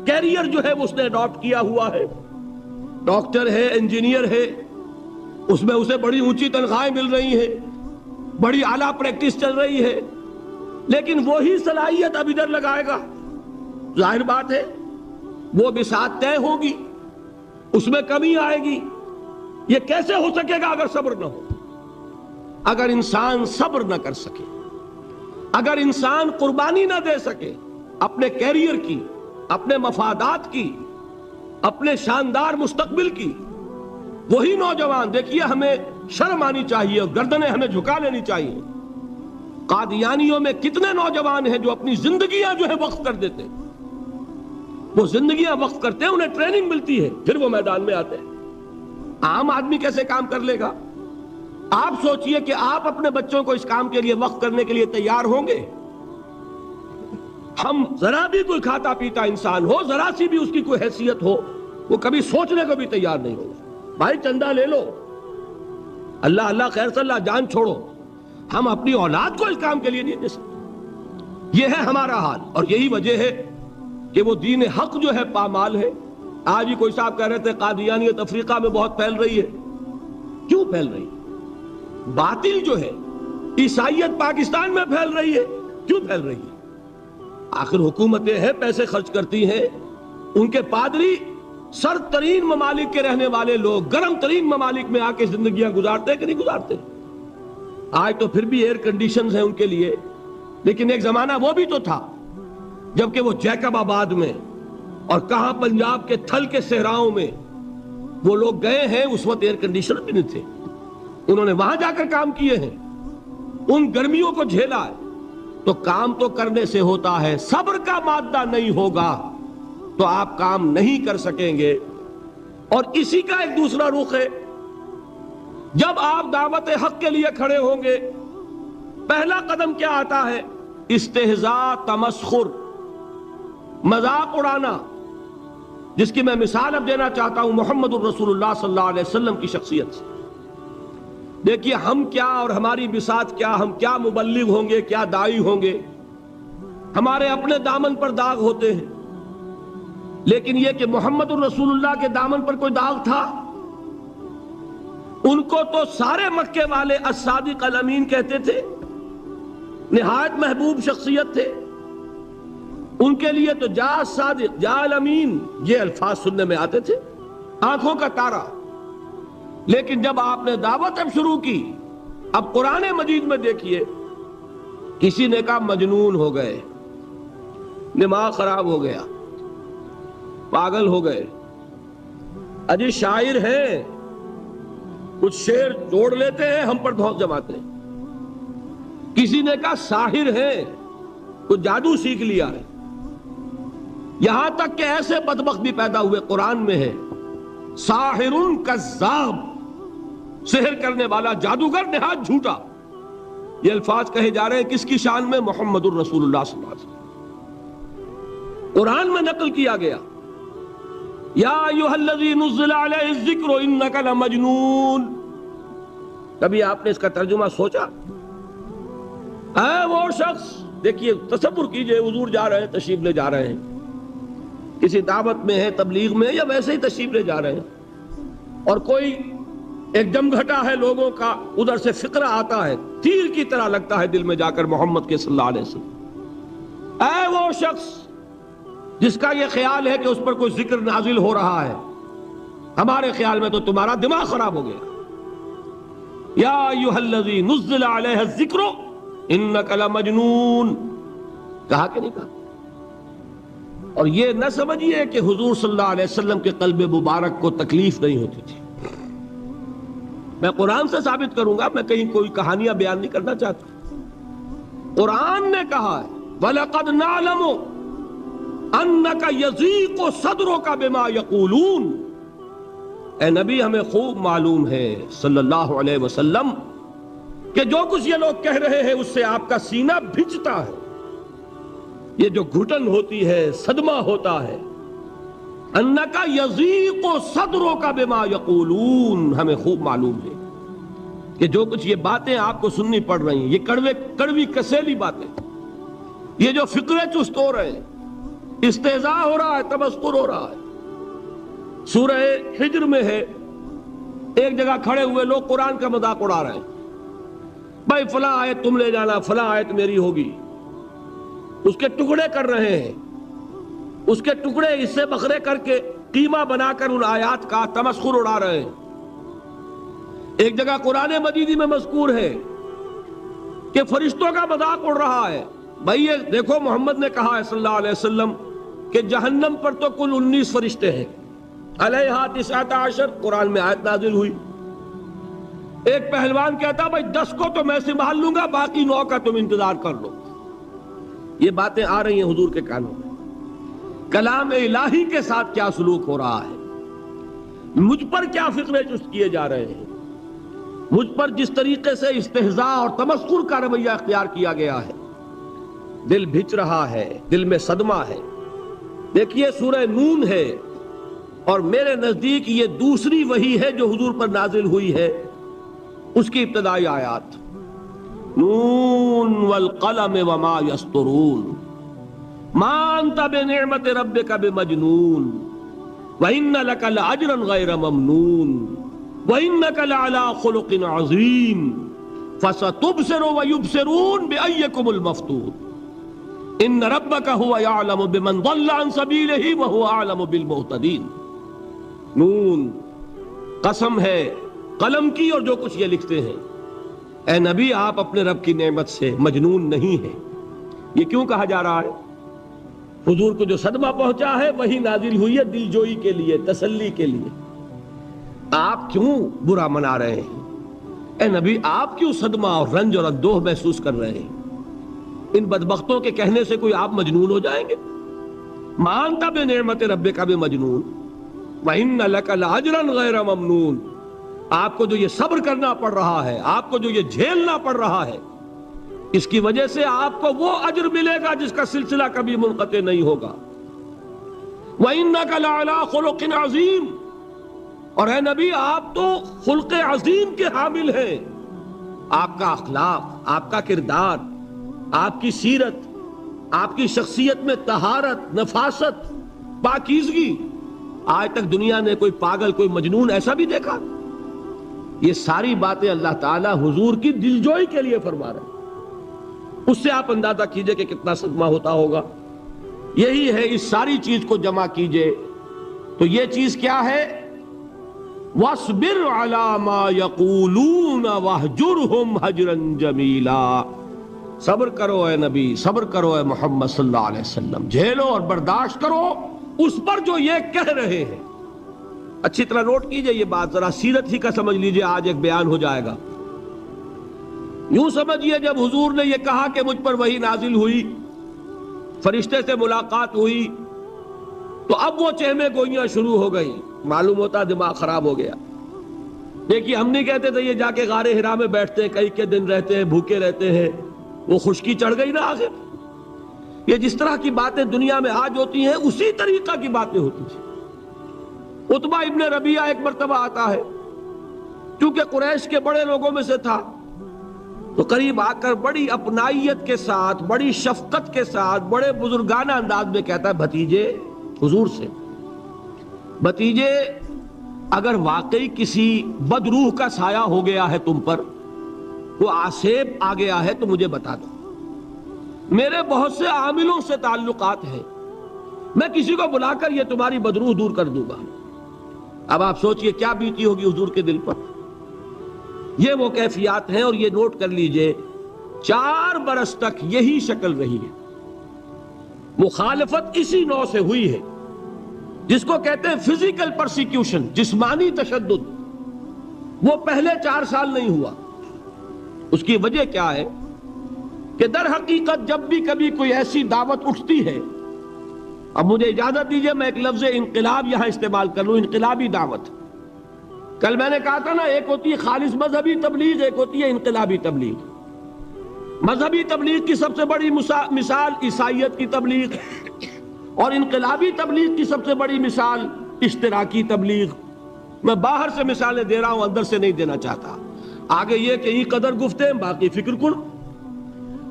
کیریئر جو ہے اس نے اڈاپٹ کیا ہوا ہے، ڈاکٹر ہے، انجینئر ہے، اس میں اسے بڑی اونچی تنخواہیں مل رہی ہیں، بڑی اعلیٰ پریکٹس چل رہی ہے، لیکن وہی صلاحیت اب ادھر لگائے گا، ظاہر بات ہے وہ بساط طے ہوگی، اس میں کمی آئے گی. یہ کیسے ہو سکے گا اگر صبر نہ ہو؟ اگر انسان صبر نہ کر سکے، اگر انسان قربانی نہ دے سکے اپنے کیریئر کی، اپنے مفادات کی، اپنے شاندار مستقبل کی. وہی نوجوان دیکھیے، ہمیں شرم آنی چاہیے اور گردنیں ہمیں جھکا لینی چاہیے. قادیانیوں میں کتنے نوجوان ہیں جو اپنی زندگیاں جو ہے وقف کر دیتے ہیں. وہ زندگیاں وقف کرتے ہیں، انہیں ٹریننگ ملتی ہے، پھر وہ میدان میں آتے ہیں. عام آدمی کیسے کام کر لے گا؟ آپ سوچئے کہ آپ اپنے بچوں کو اس کام کے لیے وقف کرنے کے لیے تیار ہوں گے؟ ہم ذرا بھی کوئی کھاتا پیتا انسان ہو، ذرا سی بھی اس کی کوئی حیثیت ہو، وہ کبھی سوچنے کو بھی تیار نہیں ہوگا. بھائی چندہ لے لو، اللہ اللہ خیر صلی اللہ، جان چھوڑو. ہم اپنی اولاد کو اس کام کے لیے نہیں دے سکتے. یہ ہے ہمارا حال، اور یہی وجہ ہے کہ وہ دین حق جو ہے پامال ہے. آج ہی کوئی صاحب کہہ رہے تھے قادیانیت افریقہ میں بہت پھیل رہی ہے. کیوں پھیل رہی ہے؟ باطل جو ہے، عیسائیت پاکستان میں پھیل رہی ہے. کیوں پھیل رہی ہے؟ آخر حکومتیں ہیں، پیسے خرچ کرتی ہیں، ان کے پادری سر ترین ممالک کے رہنے والے لوگ گرم ترین ممالک میں آ کے زندگیاں گزارتے کہ نہیں گزارتے؟ آج تو پھر بھی ایئر کنڈیشنز ہیں ان کے لیے، لیکن ایک زمانہ وہ بھی تو تھا جبکہ وہ جیکب آباد میں اور کہاں پنجاب کے تھل کے صحراؤں میں وہ لوگ گئے ہیں، اس وقت ایئر کنڈیشنر بھی نہیں تھے. انہوں نے وہاں جا کر کام کیے ہیں، ان گرمیوں کو جھیلا ہے. تو کام تو کرنے سے ہوتا ہے، صبر کا مادہ نہیں ہوگا تو آپ کام نہیں کر سکیں گے. اور اسی کا ایک دوسرا رخ ہے، جب آپ دعوت حق کے لیے کھڑے ہوں گے، پہلا قدم کیا آتا ہے؟ استہزاء، تمسخر، مذاق اڑانا، جس کی میں مثال اب دینا چاہتا ہوں محمد الرسول اللہ صلی اللہ علیہ وسلم کی شخصیت سے. دیکھیے ہم کیا اور ہماری بساط کیا، ہم کیا مبلغ ہوں گے، کیا داعی ہوں گے، ہمارے اپنے دامن پر داغ ہوتے ہیں، لیکن یہ کہ محمد الرسول اللہ کے دامن پر کوئی داغ تھا؟ ان کو تو سارے مکے والے الصادق الامین کہتے تھے، نہایت محبوب شخصیت تھے. ان کے لیے تو جا صادق، جا الامین، یہ الفاظ سننے میں آتے تھے، آنکھوں کا تارا. لیکن جب آپ نے دعوت اب شروع کی، اب قرآن مجید میں دیکھیے، کسی نے کہا مجنون ہو گئے، دماغ خراب ہو گیا، پاگل ہو گئے، اجی شاعر ہیں، کچھ شعر جوڑ لیتے ہیں، ہم پر بہت جماتے ہیں. کسی نے کہا ساحر ہیں، کچھ جادو سیکھ لیا ہے. یہاں تک کہ ایسے بدبخت بھی پیدا ہوئے، قرآن میں ہے ساحر کذاب، سحر کرنے والا جادوگر نہایت جھوٹا. یہ الفاظ کہے جا رہے ہیں کس کی شان میں؟ محمد الرسول اللہ صلی اللہ علیہ وسلم. قرآن میں نقل کیا گیا، یا ایھا الذی نزل علیہ الذکر انک لمجنون. کبھی آپ نے اس کا ترجمہ سوچا؟ اے وہ شخص، دیکھیے تصور کیجئے، حضور جا رہے ہیں، تشریف لے جا رہے ہیں، کسی دعوت میں ہے، تبلیغ میں، یا ویسے ہی تشریف لے جا رہے ہیں، اور کوئی ایک جمگھٹا ہے لوگوں کا، ادھر سے فقرہ آتا ہے، تیر کی طرح لگتا ہے دل میں جا کر محمد کے صلی اللہ علیہ وسلم. اے وہ شخص جس کا یہ خیال ہے کہ اس پر کوئی ذکر نازل ہو رہا ہے، ہمارے خیال میں تو تمہارا دماغ خراب ہو گیا. یا ایھا الذی نزل علیہ الذکر انک لمجنون، کہا کہ نہیں کہا؟ اور یہ نہ سمجھیے کہ حضور صلی اللہ علیہ وسلم کے قلب مبارک کو تکلیف نہیں ہوتی تھی. میں قرآن سے ثابت کروں گا، میں کہیں کوئی کہانیاں بیان نہیں کرنا چاہتا. قرآن نے کہا ہے وَلَقَدْ نَعْلَمُ أَنَّكَ يَضِيقُ صَدْرُكَ بِمَا يَقُولُونَ. اے نبی ہمیں خوب معلوم ہے صلی اللہ علیہ وسلم کہ جو کچھ یہ لوگ کہہ رہے ہیں اس سے آپ کا سینہ بھجتا ہے. یہ جو گھٹن ہوتی ہے، صدمہ ہوتا ہے. انَّكَ يَضِيقُ صَدْرُكَ بِمَا يَقُولُونَ، ہمیں خوب معلوم ہے کہ جو کچھ یہ باتیں آپ کو سننی پڑ رہی ہیں، یہ کڑوی کسیلی باتیں، یہ جو فقرے چست ہو رہے ہیں، استہزاء ہو رہا ہے، تمسخر ہو رہا ہے. سورہ حجر میں ہے، ایک جگہ کھڑے ہوئے لوگ قرآن کا مذاق اڑا رہے ہیں. بھائی فلاں آیت تم لے جانا، فلاں آیت میری ہوگی. اس کے ٹکڑے کر رہے ہیں، اس کے ٹکڑے حصے بکھرے کر کے قیمہ بنا کر ان آیات کا تمسخر اڑا رہے ہیں. ایک جگہ قرآن مجید میں مذکور ہے کہ فرشتوں کا مذاق اڑ رہا ہے. بھائی یہ دیکھو محمد نے کہا ہے صلی اللہ علیہ وسلم کہ جہنم پر تو کل 19 فرشتے ہیں، علیہا 19 قرآن میں آیت نازل ہوئی. ایک پہلوان کہتا بھائی 10 کو تو میں سنبھال لوں گا، باقی 9 کا تم انتظار کر لو. یہ باتیں آ رہی ہیں حضور کے کانوں میں. کلام الہی کے ساتھ کیا سلوک ہو رہا ہے، مجھ پر کیا فقرے چست کیے جا رہے ہیں، مجھ پر جس طریقے سے استہزاء اور تمسخر کا رویہ اختیار کیا گیا ہے. دل بھج رہا ہے، دل میں صدمہ ہے. دیکھیے سورہ نون ہے، اور میرے نزدیک یہ دوسری وحی ہے جو حضور پر نازل ہوئی ہے. اس کی ابتدائی آیات نون والقلم وما یسطرون ما انت بنعمت ربک بمجنون وان لک لاجرا غیر ممنون وانک لعلی خلق عظیم فستبصر ویبصرون بأیکم المفتون ان ربک هو یعلم بمن ضل عن سبیلہ وهو اعلم بالمہتدین. نون قسم ہے قلم کی اور جو کچھ یہ لکھتے ہیں. اے نبی آپ اپنے رب کی نعمت سے مجنون نہیں ہیں. یہ کیوں کہا جا رہا ہے؟ حضور کو جو صدمہ پہنچا ہے وہی نازل ہوئی ہے دل جوئی کے لیے، تسلی کے لیے. آپ کیوں برا منا رہے ہیں؟ اے نبی آپ کیوں صدمہ اور رنج اور اندوہ محسوس کر رہے ہیں؟ ان بدبختوں کے کہنے سے کوئی آپ مجنون ہو جائیں گے؟ مانتا بے نعمت رب کا بے مجنون وَإِنَّ لَكَ لَأَجْرًا غَيْرَ مَمْنُونَ. آپ کو جو یہ صبر کرنا پڑ رہا ہے، آپ کو جو یہ جھیلنا پڑ رہا ہے، اس کی وجہ سے آپ کو وہ اجر ملے گا جس کا سلسلہ کبھی منقطع نہیں ہوگا. وَإِنَّكَ لَعَلَىٰ خُلُقٍ عَظِيمٍ. اور اے نبی آپ تو خلق عظیم کے حامل ہیں. آپ کا اخلاق، آپ کا کردار، آپ کی سیرت، آپ کی شخصیت میں طہارت، نفاست، پاکیزگی، آج تک دنیا نے کوئی پاگل، کوئی مجنون ایسا بھی دیکھا؟ یہ ساری باتیں اللہ تعالیٰ حضور کی دلجوئی کے لیے فرما رہے ہیں. اس سے آپ اندازہ کیجئے کہ کتنا صدمہ ہوتا ہوگا. یہی ہے، اس ساری چیز کو جمع کیجئے تو یہ چیز کیا ہے؟ وَاصْبِرْ عَلَىٰ مَا يَقُولُونَ وَاهْجُرْهُمْ هَجْرًا جَمِيلًا. صبر کرو اے نبی، صبر کرو اے محمد صلی اللہ علیہ وسلم، جھیلو اور برداشت کرو اس پر جو یہ کہہ رہے ہیں. اچھی طرح نوٹ کیجئے یہ بات، ذرا سیرت ہی کا سمجھ لیجئے، آج ایک بیان ہو جائے گا. یوں سمجھیے جب حضور نے یہ کہا کہ مجھ پر وحی نازل ہوئی، فرشتے سے ملاقات ہوئی، تو اب وہ چہمے گوئیاں شروع ہو گئی. معلوم ہوتا دماغ خراب ہو گیا. دیکھیے ہم نہیں کہتے تھے یہ جا کے غار حرا میں بیٹھتے ہیں، کئی کے دن رہتے ہیں، بھوکے رہتے ہیں، وہ خشکی چڑھ گئی نا آخر. یہ جس طرح کی باتیں دنیا میں آج ہوتی ہیں اسی طریقہ کی باتیں ہوتی تھیں. عتبہ ابن ربیعہ ایک مرتبہ آتا ہے، کیونکہ قریش کے بڑے لوگوں میں سے تھا، تو قریب آ کر بڑی اپنائیت کے ساتھ، بڑی شفقت کے ساتھ، بڑے بزرگانہ انداز میں کہتا ہے بھتیجے، حضور سے، بھتیجے اگر واقعی کسی بدروح کا سایہ ہو گیا ہے تم پر، وہ آسیب آ گیا ہے تو مجھے بتا دو. میرے بہت سے عاملوں سے تعلقات ہیں، میں کسی کو بلا کر یہ تمہاری بدروح دور کر دوں گا. اب آپ سوچئے کیا بیتی ہوگی حضور کے دل پر. یہ وہ کیفیات ہیں، اور یہ نوٹ کر لیجئے 4 برس تک یہی شکل رہی ہے. مخالفت اسی نوع سے ہوئی ہے جس کو کہتے ہیں فزیکل پرسیکیوشن، جسمانی تشدد، وہ پہلے 4 سال نہیں ہوا۔ اس کی وجہ کیا ہے کہ در حقیقت جب بھی کبھی کوئی ایسی دعوت اٹھتی ہے، اب مجھے اجازت دیجئے میں ایک لفظ انقلاب یہاں استعمال کر لوں، انقلابی دعوت۔ کل میں نے کہا تھا نا، ایک ہوتی ہے خالص مذہبی تبلیغ، ایک ہوتی ہے انقلابی تبلیغ۔ مذہبی تبلیغ کی سب سے بڑی مثال عیسائیت کی تبلیغ، اور انقلابی تبلیغ کی سب سے بڑی مثال اشتراکی تبلیغ۔ میں باہر سے مثالیں دے رہا ہوں، اندر سے نہیں دینا چاہتا۔ آگے یہ کہ یہ قدر گفتے باقی فکر کن،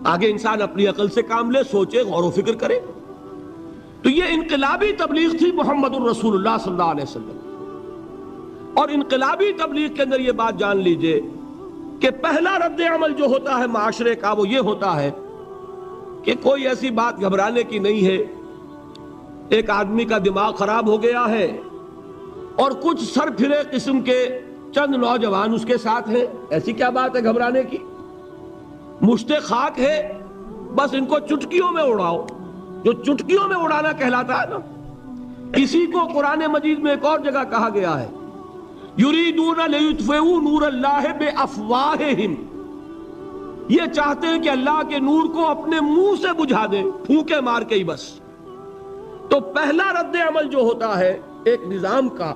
آگے انسان اپنی عقل سے کام لے، سوچے، غور و فکر کرے۔ تو یہ انقلابی تبلیغ تھی محمد الرسول اللہ صلی اللہ علیہ وسلم۔ اور انقلابی تبلیغ کے اندر یہ بات جان لیجئے کہ پہلا رد عمل جو ہوتا ہے معاشرے کا وہ یہ ہوتا ہے کہ کوئی ایسی بات گھبرانے کی نہیں ہے، ایک آدمی کا دماغ خراب ہو گیا ہے اور کچھ سر پھرے قسم کے چند نوجوان اس کے ساتھ ہیں، ایسی کیا بات ہے گھبرانے کی؟ مشت خاک ہے، بس ان کو چٹکیوں میں اڑاؤ۔ جو چٹکیوں میں اڑانا کہلاتا ہے نا، اسی کو قرآن مجید میں ایک اور جگہ کہا گیا ہے، یریدون لیطفئوا نور اللہ بافواہہم، یہ چاہتے ہیں کہ اللہ کے نور کو اپنے منہ سے بجھا دیں، پھونکے مار کے ہی بس۔ تو پہلا رد عمل جو ہوتا ہے ایک نظام کا،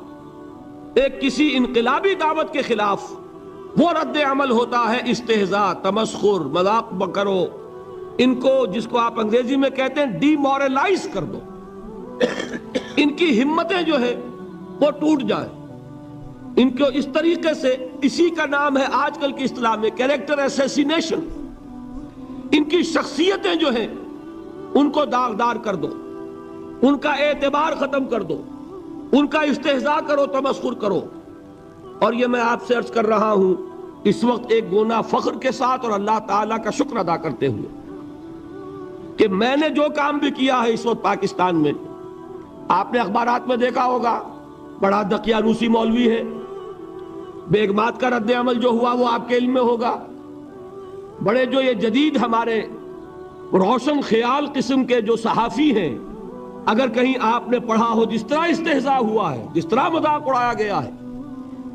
ایک کسی انقلابی دعوت کے خلاف، وہ رد عمل ہوتا ہے استہزاء، تمسخر، مذاق کرو، ان کو جس کو آپ انگریزی میں کہتے ہیں ڈی مورلائز کر دو، ان کی ہمتیں جو ہے وہ ٹوٹ جائیں، ان کو اس طریقے سے، اسی کا نام ہے آج کل کی اصطلاح میں کیریکٹر اسیسینیشن، ان کی شخصیتیں جو ہیں ان کو داغدار کر دو، ان کا اعتبار ختم کر دو، ان کا استہزاء کرو، تمسخر کرو۔ اور یہ میں آپ سے عرض کر رہا ہوں اس وقت ایک گونا فخر کے ساتھ اور اللہ تعالیٰ کا شکر ادا کرتے ہوئے کہ میں نے جو کام بھی کیا ہے اس وقت پاکستان میں، آپ نے اخبارات میں دیکھا ہوگا، بڑا دقیانوسی مولوی ہے، بیگمات کا رد عمل جو ہوا وہ آپ کے علم میں ہوگا، بڑے جو یہ جدید ہمارے روشن خیال قسم کے جو صحافی ہیں، اگر کہیں آپ نے پڑھا ہو جس طرح استہزاء ہوا ہے، جس طرح مذاق اڑایا گیا ہے،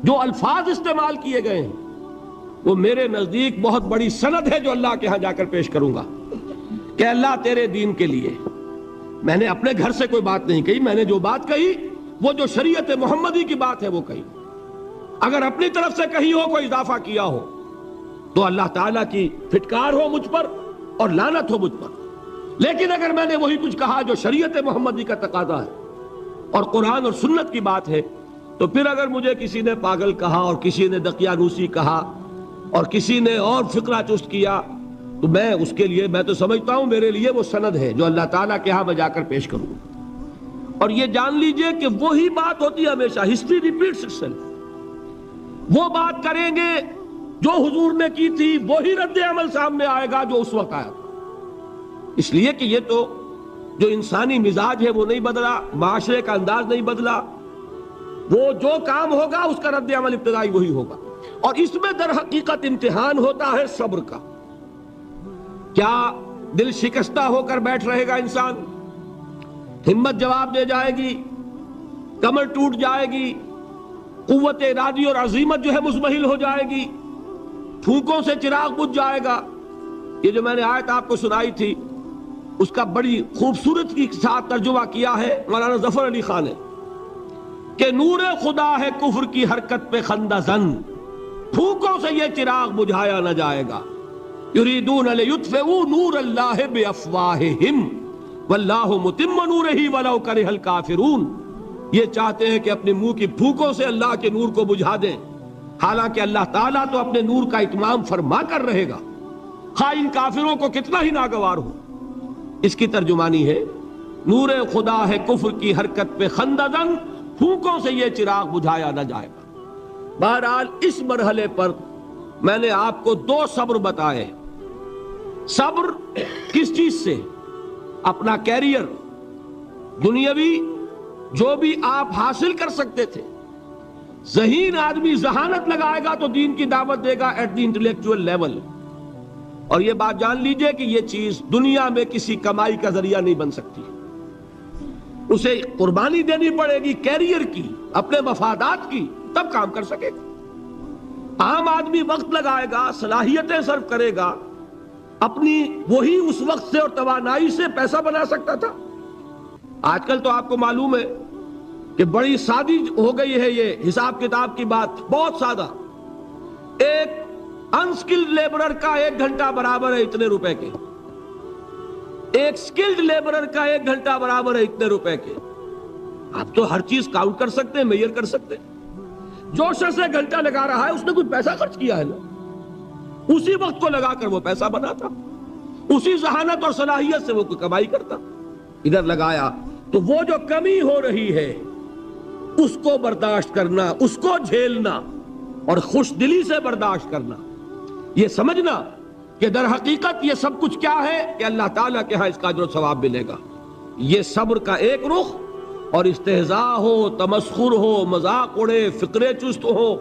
جو الفاظ استعمال کیے گئے ہیں، وہ میرے نزدیک بہت بڑی سند ہے جو اللہ کے ہاں جا کر پیش کروں گا کہ اللہ تیرے دین کے لیے۔ میں نے اپنے گھر سے کوئی بات نہیں کہی، میں نے جو بات کہی وہ جو شریعت محمدی کی بات ہے وہ کہی۔ اگر اپنی طرف سے کہی ہو، کوئی اضافہ کیا ہو، تو اللہ تعالیٰ کی پھٹکار ہو مجھ پر اور لعنت ہو مجھ پر۔ لیکن اگر میں نے وہی کچھ کہا جو شریعت محمدی کا تقاضا ہے اور قرآن اور سنت کی بات ہے، تو پھر اگر مجھے کسی نے پاگل کہا اور کسی نے دقیانوسی کہا اور کسی نے اور فقرہ چست کیا، تو میں اس کے لیے، میں تو سمجھتا ہوں میرے لیے وہ سند ہے جو اللہ تعالیٰ کے ہاں میں جا کر پیش کروں۔ اور یہ جان لیجئے کہ وہی بات ہوتی ہے ہمیشہ، ہسٹری ریپیٹس اٹسیلف۔ وہ بات کریں گے جو حضور نے کی تھی، وہی رد عمل سامنے آئے گا جو اس وقت آیا تھا۔ اس لیے کہ یہ تو جو انسانی مزاج ہے وہ نہیں بدلا، معاشرے کا انداز نہیں بدلا، وہ جو کام ہوگا اس کا رد عمل ابتدائی وہی ہوگا۔ اور اس میں در حقیقت امتحان ہوتا ہے صبر کا۔ کیا دل شکستہ ہو کر بیٹھ رہے گا انسان؟ ہمت جواب دے جائے گی، کمر ٹوٹ جائے گی، قوت ارادی اور عزیمت جو ہے مزمحل ہو جائے گی، پھونکوں سے چراغ بجھ جائے گا۔ یہ جو میں نے آیت آپ کو سنائی تھی، اس کا بڑی خوبصورت کے ساتھ ترجمہ کیا ہے مولانا ظفر علی خان نے کہ نور خدا ہے کفر کی حرکت پہ خندہ زن، پھونکوں سے یہ چراغ بجھایا نہ جائے گا۔ یریدون لیطفئوا نور اللہ بافواہہم واللہ متم نورہ ولو کرہ الکافرون، یہ چاہتے ہیں کہ اپنے منہ کی پھونکوں سے اللہ کے نور کو بجھا دیں، حالانکہ اللہ تعالیٰ تو اپنے نور کا اتمام فرما کر رہے گا، خواہ ان کافروں کو کتنا ہی ناگوار ہو۔ اس کی ترجمانی ہے نور خدا ہے کفر کی حرکت پہ خندہ زن، پھونکوں سے یہ چراغ بجھایا نہ جائے گا۔ بہرحال اس مرحلے پر میں نے آپ کو 2 صبر بتائے۔ صبر کس چیز سے؟ اپنا کیریئر دنیاوی جو بھی آپ حاصل کر سکتے تھے۔ ذہین آدمی ذہانت لگائے گا تو دین کی دعوت دے گا ایٹ دی انٹلیکچوئل لیول، اور یہ بات جان لیجئے کہ یہ چیز دنیا میں کسی کمائی کا ذریعہ نہیں بن سکتی، اسے قربانی دینی پڑے گی کیریئر کی، اپنے مفادات کی، تب کام کر سکے گا۔ عام آدمی وقت لگائے گا، صلاحیتیں صرف کرے گا، اپنی وہی اس وقت سے اور توانائی سے پیسہ بنا سکتا تھا۔ آج کل تو آپ کو معلوم ہے کہ بڑی سادی ہو گئی ہے یہ حساب کتاب کی بات، بہت سادہ۔ ایک انسکلڈ لیبرر کا 1 گھنٹہ برابر ہے اتنے روپے کے، ایک سکلڈ لیبرر کا 1 گھنٹہ برابر ہے اتنے روپے کے۔ آپ تو ہر چیز کاؤنٹ کر سکتے ہیں، میئر کر سکتے ہیں۔ جو شخص 1 گھنٹہ لگا رہا ہے اس نے کوئی پیسہ خرچ کیا ہے نا، اسی وقت کو لگا کر وہ پیسہ بناتا، اسی ذہانت اور صلاحیت سے وہ کوئی کمائی کرتا۔ ادھر لگایا تو وہ جو کمی ہو رہی ہے اس کو برداشت کرنا، اس کو جھیلنا اور خوش دلی سے برداشت کرنا، یہ سمجھنا کہ در حقیقت یہ سب کچھ کیا ہے کہ اللہ تعالیٰ کے ہاں اس کا اجر و ثواب ملے گا۔ یہ صبر کا ایک رخ، اور استہزاء ہو، تمسخر ہو، مذاق اڑے، فقرے چست ہو،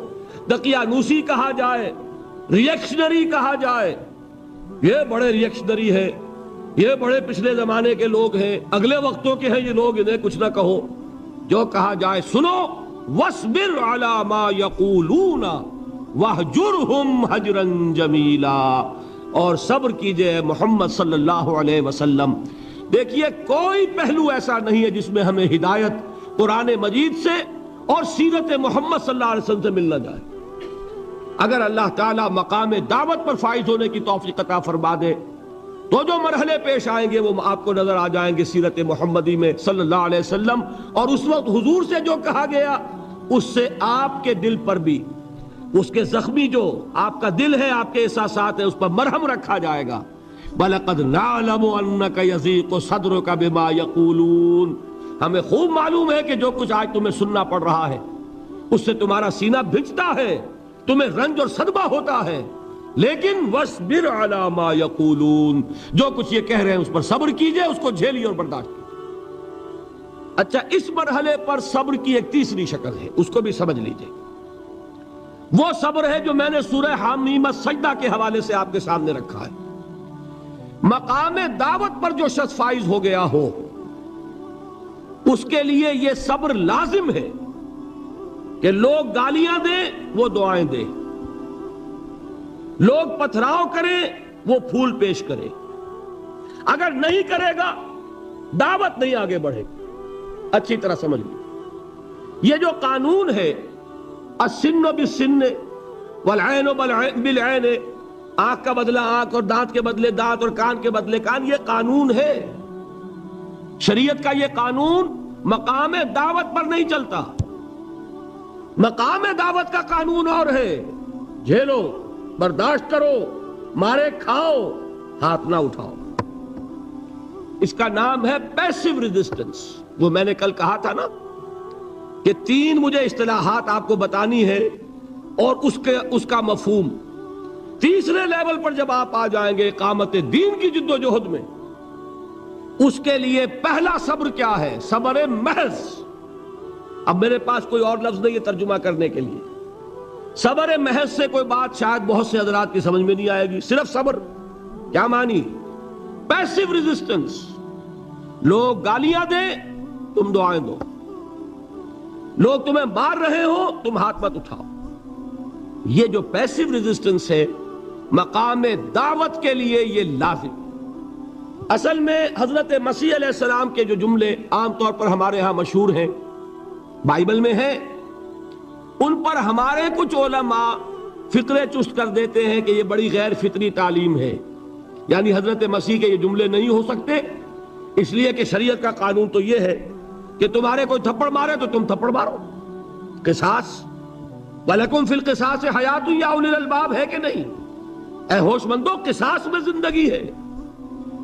دقیانوسی کہا جائے، ریئیکشنری کہا جائے، یہ بڑے ریئیکشنری ہے، یہ بڑے پچھلے زمانے کے لوگ ہیں، اگلے وقتوں کے ہیں یہ لوگ، انہیں کچھ نہ کہو۔ جو کہا جائے سنو، وَاصْبِرْ عَلَى مَا يَقُولُونَ وَاهْجُرْهُمْ هَجْرًا جَمِيلًا، اور صبر کیجئے محمد صلی اللہ علیہ وسلم۔ دیکھیے کوئی پہلو ایسا نہیں ہے جس میں ہمیں ہدایت قرآن مجید سے اور سیرت محمد صلی اللہ علیہ وسلم سے مل نہ جائے۔ اگر اللہ تعالیٰ مقام دعوت پر فائز ہونے کی توفیق عطا فرما دے تو جو مرحلے پیش آئیں گے وہ آپ کو نظر آ جائیں گے سیرت محمدی میں صلی اللہ علیہ وسلم، اور اس وقت حضور سے جو کہا گیا اس سے آپ کے دل پر بھی، اس کے زخمی جو آپ کا دل ہے، آپ کے احساسات ہیں، اس پر مرہم رکھا جائے گا۔ وَلَقَدْ نَعْلَمُ أَنَّكَ يَضِيقُ صَدْرُكَ بِمَا يَقُولُونَ، ہمیں خوب معلوم ہے کہ جو کچھ آج تمہیں سننا پڑ رہا ہے اس سے تمہارا سینہ بھجتا ہے، تمہیں رنج اور صدمہ ہوتا ہے، لیکن وَاصْبِرْ عَلَى مَا يَقُولُونَ، جو کچھ یہ کہہ رہے ہیں اس پر صبر کیجئے، اس کو جھیلیے اور برداشت کیجئے۔ اچھا، اس مرحلے پر صبر کی ایک تیسری شکل ہے، اس کو بھی سمجھ لیجئے۔ وہ صبر ہے جو میں نے سورہ حامیم السجدہ کے حوالے سے آپ کے سامنے رکھا ہے۔ مقام دعوت پر جو شخص فائز ہو گیا ہو اس کے لیے یہ صبر لازم ہے کہ لوگ گالیاں دیں وہ دعائیں دیں، لوگ پتھراؤ کریں وہ پھول پیش کرے، اگر نہیں کرے گا دعوت نہیں آگے بڑھے گی۔ اچھی طرح سمجھ لیں، یہ جو قانون ہے السن بالسن والعین بالعین، آنکھ کا بدلہ آنکھ اور دانت کے بدلے دانت اور کان کے بدلے کان، یہ قانون ہے شریعت کا۔ یہ قانون مقام دعوت پر نہیں چلتا، مقام دعوت کا قانون اور ہے، جھیلو، برداشت کرو، مارے کھاؤ، ہاتھ نہ اٹھاؤ۔ اس کا نام ہے پیسو ریزسٹنس۔ وہ میں نے کل کہا تھا نا کہ 3 مجھے اصطلاحات آپ کو بتانی ہے اور اس کا مفہوم۔ تیسرے لیول پر جب آپ آ جائیں گے اقامت دین کی جد و جہد میں، اس کے لیے پہلا صبر کیا ہے؟ صبر محض۔ اب میرے پاس کوئی اور لفظ نہیں ہے ترجمہ کرنے کے لیے۔ صبر محض سے کوئی بات شاید بہت سے حضرات کی سمجھ میں نہیں آئے گی۔ صرف صبر کیا معنی؟ پیسو ریزسٹنس، لوگ گالیاں دیں تم دعائیں دو، لوگ تمہیں مار رہے ہو تم ہاتھ مت اٹھاؤ۔ یہ جو پیسو ریزسٹنس ہے مقام دعوت کے لیے یہ لازم۔ اصل میں حضرت مسیح علیہ السلام کے جو جملے عام طور پر ہمارے ہاں مشہور ہیں، بائبل میں ہیں، ان پر ہمارے کچھ علماء فقرے چست کر دیتے ہیں کہ یہ بڑی غیر فطری تعلیم ہے، یعنی حضرت مسیح کے یہ جملے نہیں ہو سکتے، اس لیے کہ شریعت کا قانون تو یہ ہے کہ تمہارے کوئی تھپڑ مارے تو تم تھپڑ مارو۔ قصاص، وَلَكُمْ فِي الْقِصَاصِ حَيَاةٌ يَا أُولِي الْأَلْبَابِ، ہے کہ نہیں؟ اے ہوش مندو، قصاص میں زندگی ہے،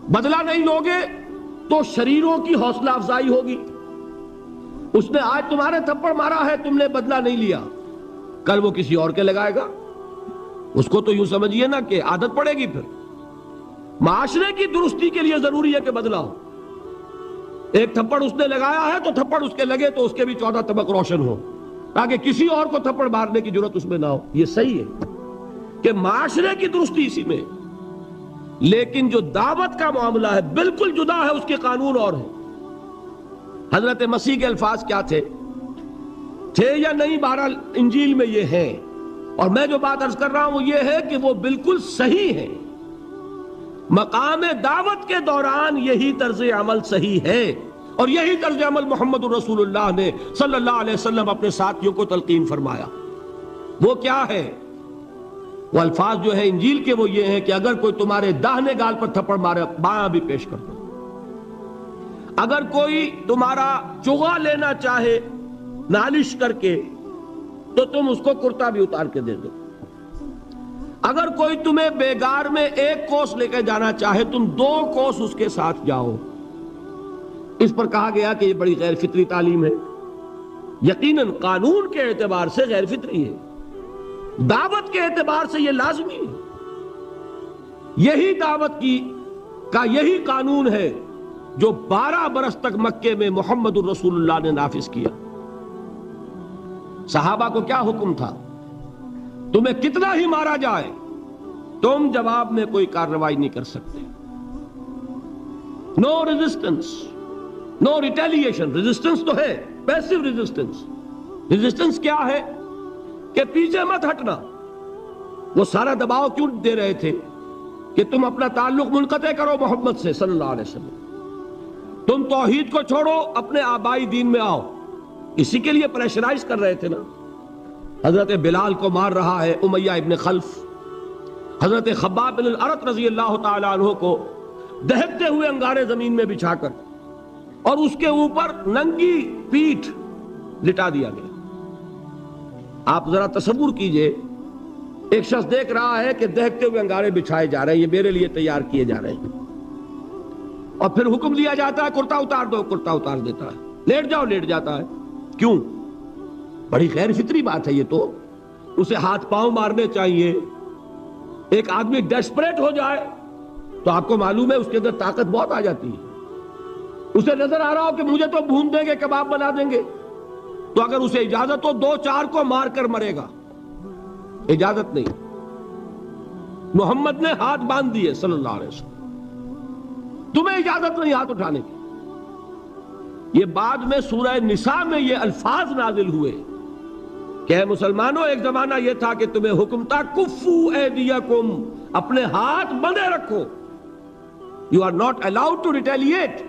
بدلہ نہیں لوگے تو شریروں کی حوصلہ افزائی ہوگی۔ اس نے آج تمہارے تھپڑ مارا ہے، تم نے بدلہ نہیں لیا، کل وہ کسی اور کے لگائے گا، اس کو تو یوں سمجھیے نا کہ عادت پڑے گی۔ پھر معاشرے کی درستی کے لیے ضروری ہے کہ بدلہ ہو۔ ایک تھپڑ اس نے لگایا ہے تو تھپڑ اس کے لگے تو اس کے بھی 14 طبق روشن ہو، تاکہ کسی اور کو تھپڑ مارنے کی ضرورت اس میں نہ ہو۔ یہ صحیح ہے کہ معاشرے کی درستی اسی میں، لیکن جو دعوت کا معاملہ ہے بالکل جدا ہے، اس کے قانون اور ہیں۔ حضرت مسیح کے الفاظ کیا تھے یا نہیں، بہرحال انجیل میں یہ ہے، اور میں جو بات عرض کر رہا ہوں وہ یہ ہے کہ وہ بالکل صحیح ہے۔ مقام دعوت کے دوران یہی طرز عمل صحیح ہے، اور یہی طرز عمل محمد رسول اللہ نے صلی اللہ علیہ وسلم اپنے ساتھیوں کو تلقین فرمایا۔ وہ کیا ہے؟ وہ الفاظ جو ہے انجیل کے وہ یہ ہیں کہ اگر کوئی تمہارے داہنے گال پر تھپڑ مارے بایاں بھی پیش کر دو، اگر کوئی تمہارا چغا لینا چاہے نالش کر کے تو تم اس کو کرتا بھی اتار کے دے دو، اگر کوئی تمہیں بیگار میں 1 کوس لے کے جانا چاہے تم 2 کوس اس کے ساتھ جاؤ۔ اس پر کہا گیا کہ یہ بڑی غیر فطری تعلیم ہے، یقیناً قانون کے اعتبار سے غیر فطری ہے، دعوت کے اعتبار سے یہ لازمی ہے۔ یہی دعوت کا یہی قانون ہے جو 12 برس تک مکے میں محمد الرسول اللہ نے نافذ کیا۔ صحابہ کو کیا حکم تھا؟ تمہیں کتنا ہی مارا جائے تم جواب میں کوئی کارروائی نہیں کر سکتے۔ نو ریزسٹنس، نو ریٹیلیشن۔ ریزسٹنس تو ہے، پیسو ریزسٹنس۔ ریزسٹنس کیا ہے؟ کہ پیچھے مت ہٹنا۔ وہ سارا دباؤ کیوں دے رہے تھے کہ تم اپنا تعلق منقطع کرو محمد سے صلی اللہ علیہ وسلم، تم توحید کو چھوڑو، اپنے آبائی دین میں آؤ۔ اسی کے لیے پریشرائز کر رہے تھے نا۔ حضرت بلال کو مار رہا ہے امیہ ابن خلف، حضرت خباب بن الارت رضی اللہ تعالیٰ عنہ کو دہکتے ہوئے انگارے زمین میں بچھا کر اور اس کے اوپر ننگی پیٹھ لٹا دیا گیا۔ آپ ذرا تصور کیجئے، ایک شخص دیکھ رہا ہے کہ دہکتے ہوئے انگارے بچھائے جا رہے ہیں، یہ میرے لیے تیار کیے جا رہے ہیں، اور پھر حکم دیا جاتا ہے کرتا اتار دو، کرتا اتار دیتا ہے، لیٹ جاؤ، لیٹ جاتا ہے۔ کیوں؟ بڑی غیر فطری بات ہے یہ تو۔ اسے ہاتھ پاؤں مارنے چاہیے۔ ایک آدمی ڈیسپریٹ ہو جائے تو آپ کو معلوم ہے اس کے اندر طاقت بہت آ جاتی ہے۔ اسے نظر آ رہا ہو کہ مجھے تو بھون دیں گے، کباب بنا دیں گے، تو اگر اسے اجازت ہو 2-4 کو مار کر مرے گا۔ اجازت نہیں۔ محمد نے ہاتھ باندھ دیے صلی اللہ علیہ وسلم، تمہیں اجازت نہیں ہاتھ اٹھانے کی۔ یہ بعد میں سورہ نساء میں یہ الفاظ نازل ہوئے کہ اے مسلمانوں، ایک زمانہ یہ تھا کہ تمہیں حکم تھا کفو ایدیکم، اپنے ہاتھ بندھے رکھو، you are not allowed to retaliate.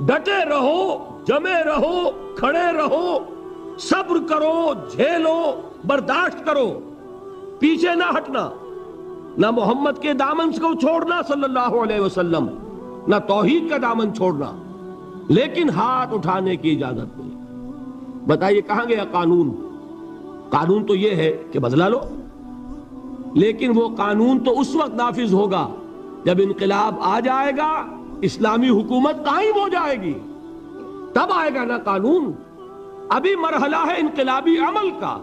ڈٹے رہو، جمے رہو، کھڑے رہو، صبر کرو، جھیلو، برداشت کرو، پیچھے نہ ہٹنا، نہ محمد کے دامن کو چھوڑنا صلی اللہ علیہ وسلم، نہ توحید کا دامن چھوڑنا، لیکن ہاتھ اٹھانے کی اجازت نہیں۔ بتائیے کہاں گیا قانون؟ قانون تو یہ ہے کہ بدلہ لو، لیکن وہ قانون تو اس وقت نافذ ہوگا جب انقلاب آ جائے گا، اسلامی حکومت قائم ہو جائے گی، تب آئے گا نا قانون۔ ابھی مرحلہ ہے انقلابی عمل کا،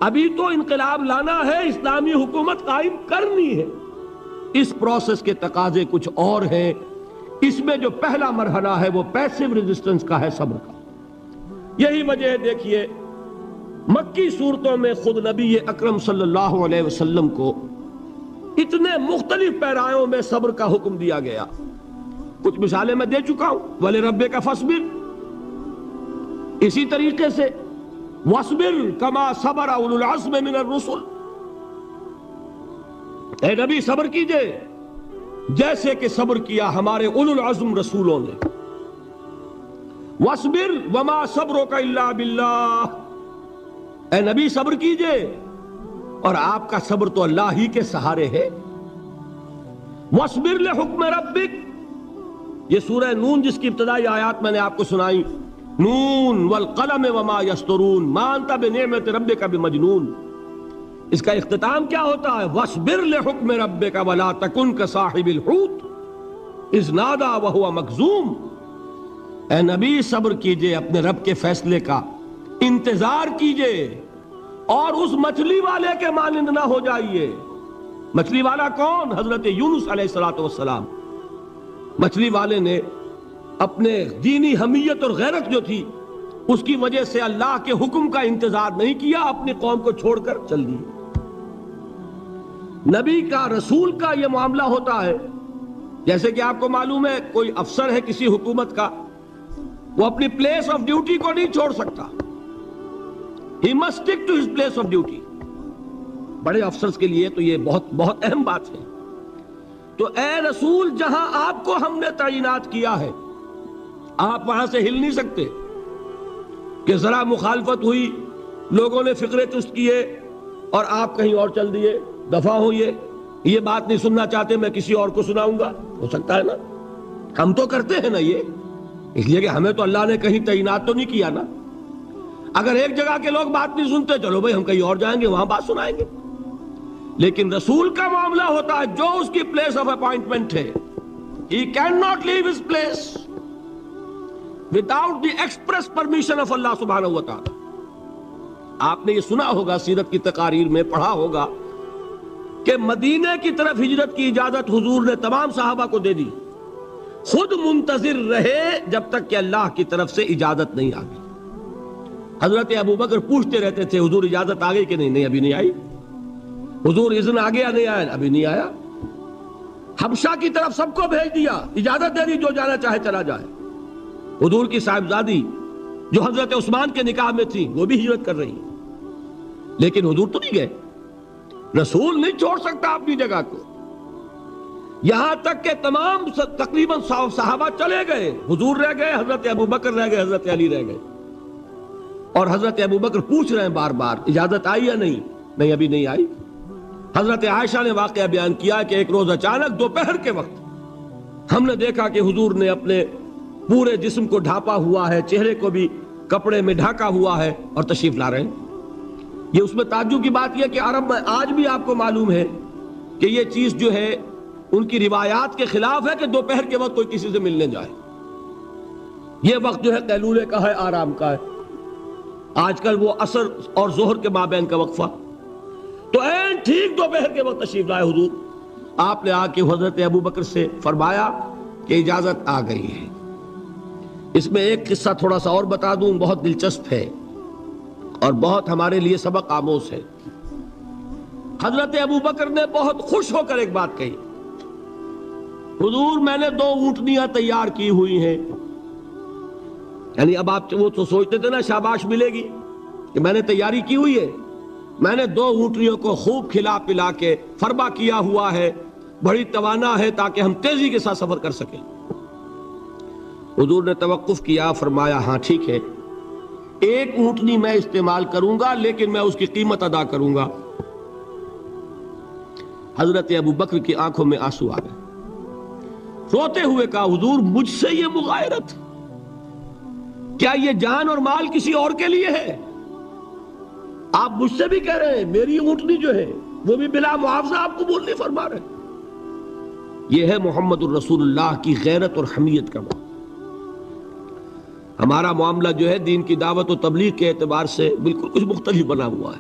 ابھی تو انقلاب لانا ہے، اسلامی حکومت قائم کرنی ہے۔ اس پروسیس کے تقاضے کچھ اور ہیں۔ اس میں جو پہلا مرحلہ ہے وہ پیسو ریزسٹنس کا ہے، صبر کا۔ یہی وجہ ہے، دیکھیے مکی صورتوں میں خود نبی اکرم صلی اللہ علیہ وسلم کو اتنے مختلف پیرایوں میں صبر کا حکم دیا گیا۔ کچھ مثالیں میں دے چکا ہوں، وَلِرَبِّكَ فَاصْبِرْ، اسی طریقے سے وَاصْبِرْ كَمَا صَبَرَ أُولُو الْعَزْمِ مِنَ الرُّسُلِ، اے نبی صبر کیجئے جیسے کہ صبر کیا ہمارے اولو العزم رسولوں نے۔ وَاصْبِرْ وَمَا صَبْرُكَ إِلَّا بِاللَّهِ، اے نبی صبر کیجئے، اور آپ کا صبر تو اللہ ہی کے سہارے ہے۔ وَاصْبِرْ لِحُکْمِ رَبِّكَ، یہ سورہ نون جس کی ابتدائی آیات میں نے آپ کو سنائی، نون والقلم وما یسطرون ما انت بنعمت ربک بمجنون، اس کا اختتام کیا ہوتا ہے؟ وَاصْبِرْ لِحُکْمِ رَبِّكَ وَلَا تَكُنْ كَصَاحِبِ الْحُوتِ إِذْ نَادَىٰ وَهُوَ مَكْظُومٌ، اے نبی صبر کیجئے اپنے رب کے فیصلے کا، انتظار کیجئے، اور اس مچھلی والے کے مانند نہ ہو جائیے۔ مچھلی والا کون؟ حضرت یونس علیہ السلام۔ مچھلی والے نے اپنے دینی حمیت اور غیرت جو تھی اس کی وجہ سے اللہ کے حکم کا انتظار نہیں کیا، اپنی قوم کو چھوڑ کر چل دی۔ نبی کا رسول کا یہ معاملہ ہوتا ہے، جیسے کہ آپ کو معلوم ہے کوئی افسر ہے کسی حکومت کا، وہ اپنی پلیس آف ڈیوٹی کو نہیں چھوڑ سکتا. He must stick to his place of duty. بڑے افسرز کے لیے تو یہ بہت بہت اہم بات ہے. تو اے رسول، جہاں آپ کو ہم نے تعینات کیا ہے آپ وہاں سے ہل نہیں سکتے کہ ذرا مخالفت ہوئی، لوگوں نے فقرے چست کیے اور آپ کہیں اور چل دیے، دفع ہوئیے، یہ بات نہیں سننا چاہتے میں کسی اور کو سناؤں گا. ہو سکتا ہے نا؟ ہم تو کرتے ہیں نا یہ، اس لیے کہ ہمیں تو اللہ نے کہیں تعینات تو نہیں کیا نا. اگر ایک جگہ کے لوگ بات نہیں سنتے، چلو بھائی ہم کہیں اور جائیں گے، وہاں بات سنائیں گے. لیکن رسول کا معاملہ ہوتا ہے جو اس کی پلیس آف اپوائنٹمنٹ ہے، he cannot leave his place without the express permission of اللہ سبحانہ و تعالی. آپ نے یہ سنا ہوگا، سیرت کی تقاریر میں پڑھا ہوگا کہ مدینے کی طرف ہجرت کی اجازت حضور نے تمام صحابہ کو دے دی، خود منتظر رہے جب تک کہ اللہ کی طرف سے اجازت نہیں آ گئی. حضرت ابو بکر پوچھتے رہتے تھے حضور اجازت آ گئی کہ نہیں؟ نہیں ابھی نہیں آئی. حضور اذن آ گیا؟ نہیں آیا. ابھی نہیں آیا. حبشہ کی طرف سب کو بھیج دیا، اجازت دے دی جو جانا چاہے چلا جائے. حضور کی صاحبزادی جو حضرت عثمان کے نکاح میں تھی وہ بھی ہجرت کر رہی، لیکن حضور تو نہیں گئے. رسول نہیں چھوڑ سکتا اپنی جگہ کو. یہاں تک کہ تمام تقریباً صحابہ چلے گئے، حضور رہ گئے، حضرت ابو بکر رہ گئے، حضرت علی رہ گئے. اور حضرت ابو بکر پوچھ رہے ہیں بار بار اجازت آئی یا نہیں؟ نہیں ابھی نہیں آئی. حضرت عائشہ نے واقعہ بیان کیا کہ ایک روز اچانک دوپہر کے وقت ہم نے دیکھا کہ حضور نے اپنے پورے جسم کو ڈھانپا ہوا ہے، چہرے کو بھی کپڑے میں ڈھانکا ہوا ہے اور تشریف لا رہے ہیں. یہ اس میں تعجب کی بات یہ کہ عرب میں آج بھی آپ کو معلوم ہے کہ یہ چیز جو ہے ان کی روایات کے خلاف ہے کہ دوپہر کے وقت کوئی کسی سے ملنے جائے. یہ وقت جو ہے قیلولے کا ہے، آرام کا ہے. آج کل وہ عصر اور ظہر کے مابین کا وقفہ. تو این ٹھیک دوپہر کے وقت تشریف لائے حضور. آپ نے آ کے حضرت ابو بکر سے فرمایا کہ اجازت آ گئی ہے. اس میں ایک قصہ تھوڑا سا اور بتا دوں، بہت دلچسپ ہے اور بہت ہمارے لیے سبق آموز ہے. حضرت ابو بکر نے بہت خوش ہو کر ایک بات کہی، حضور میں نے 2 اونٹنیاں تیار کی ہوئی ہیں. یعنی اب آپ وہ تو سوچتے تھے نا شاباش ملے گی کہ میں نے تیاری کی ہوئی ہے. میں نے 2 اونٹنیوں کو خوب کھلا پلا کے فربا کیا ہوا ہے، بڑی توانا ہے تاکہ ہم تیزی کے ساتھ سفر کر سکیں. حضور نے توقف کیا، فرمایا ہاں ٹھیک ہے، 1 اونٹنی میں استعمال کروں گا لیکن میں اس کی قیمت ادا کروں گا. حضرت ابو بکر کی آنکھوں میں آنسو آ گئے. روتے ہوئے کہا حضور مجھ سے یہ مغایرت، کیا یہ جان اور مال کسی اور کے لیے ہے؟ آپ مجھ سے بھی کہہ رہے ہیں میری اونٹنی جو ہے وہ بھی بلا معاوضہ آپ قبول نہیں فرما رہے. یہ ہے محمد الرسول اللہ کی غیرت اور حمیت کا معاملہ. ہمارا معاملہ جو ہے دین کی دعوت و تبلیغ کے اعتبار سے بالکل کچھ مختلف بنا ہوا ہے.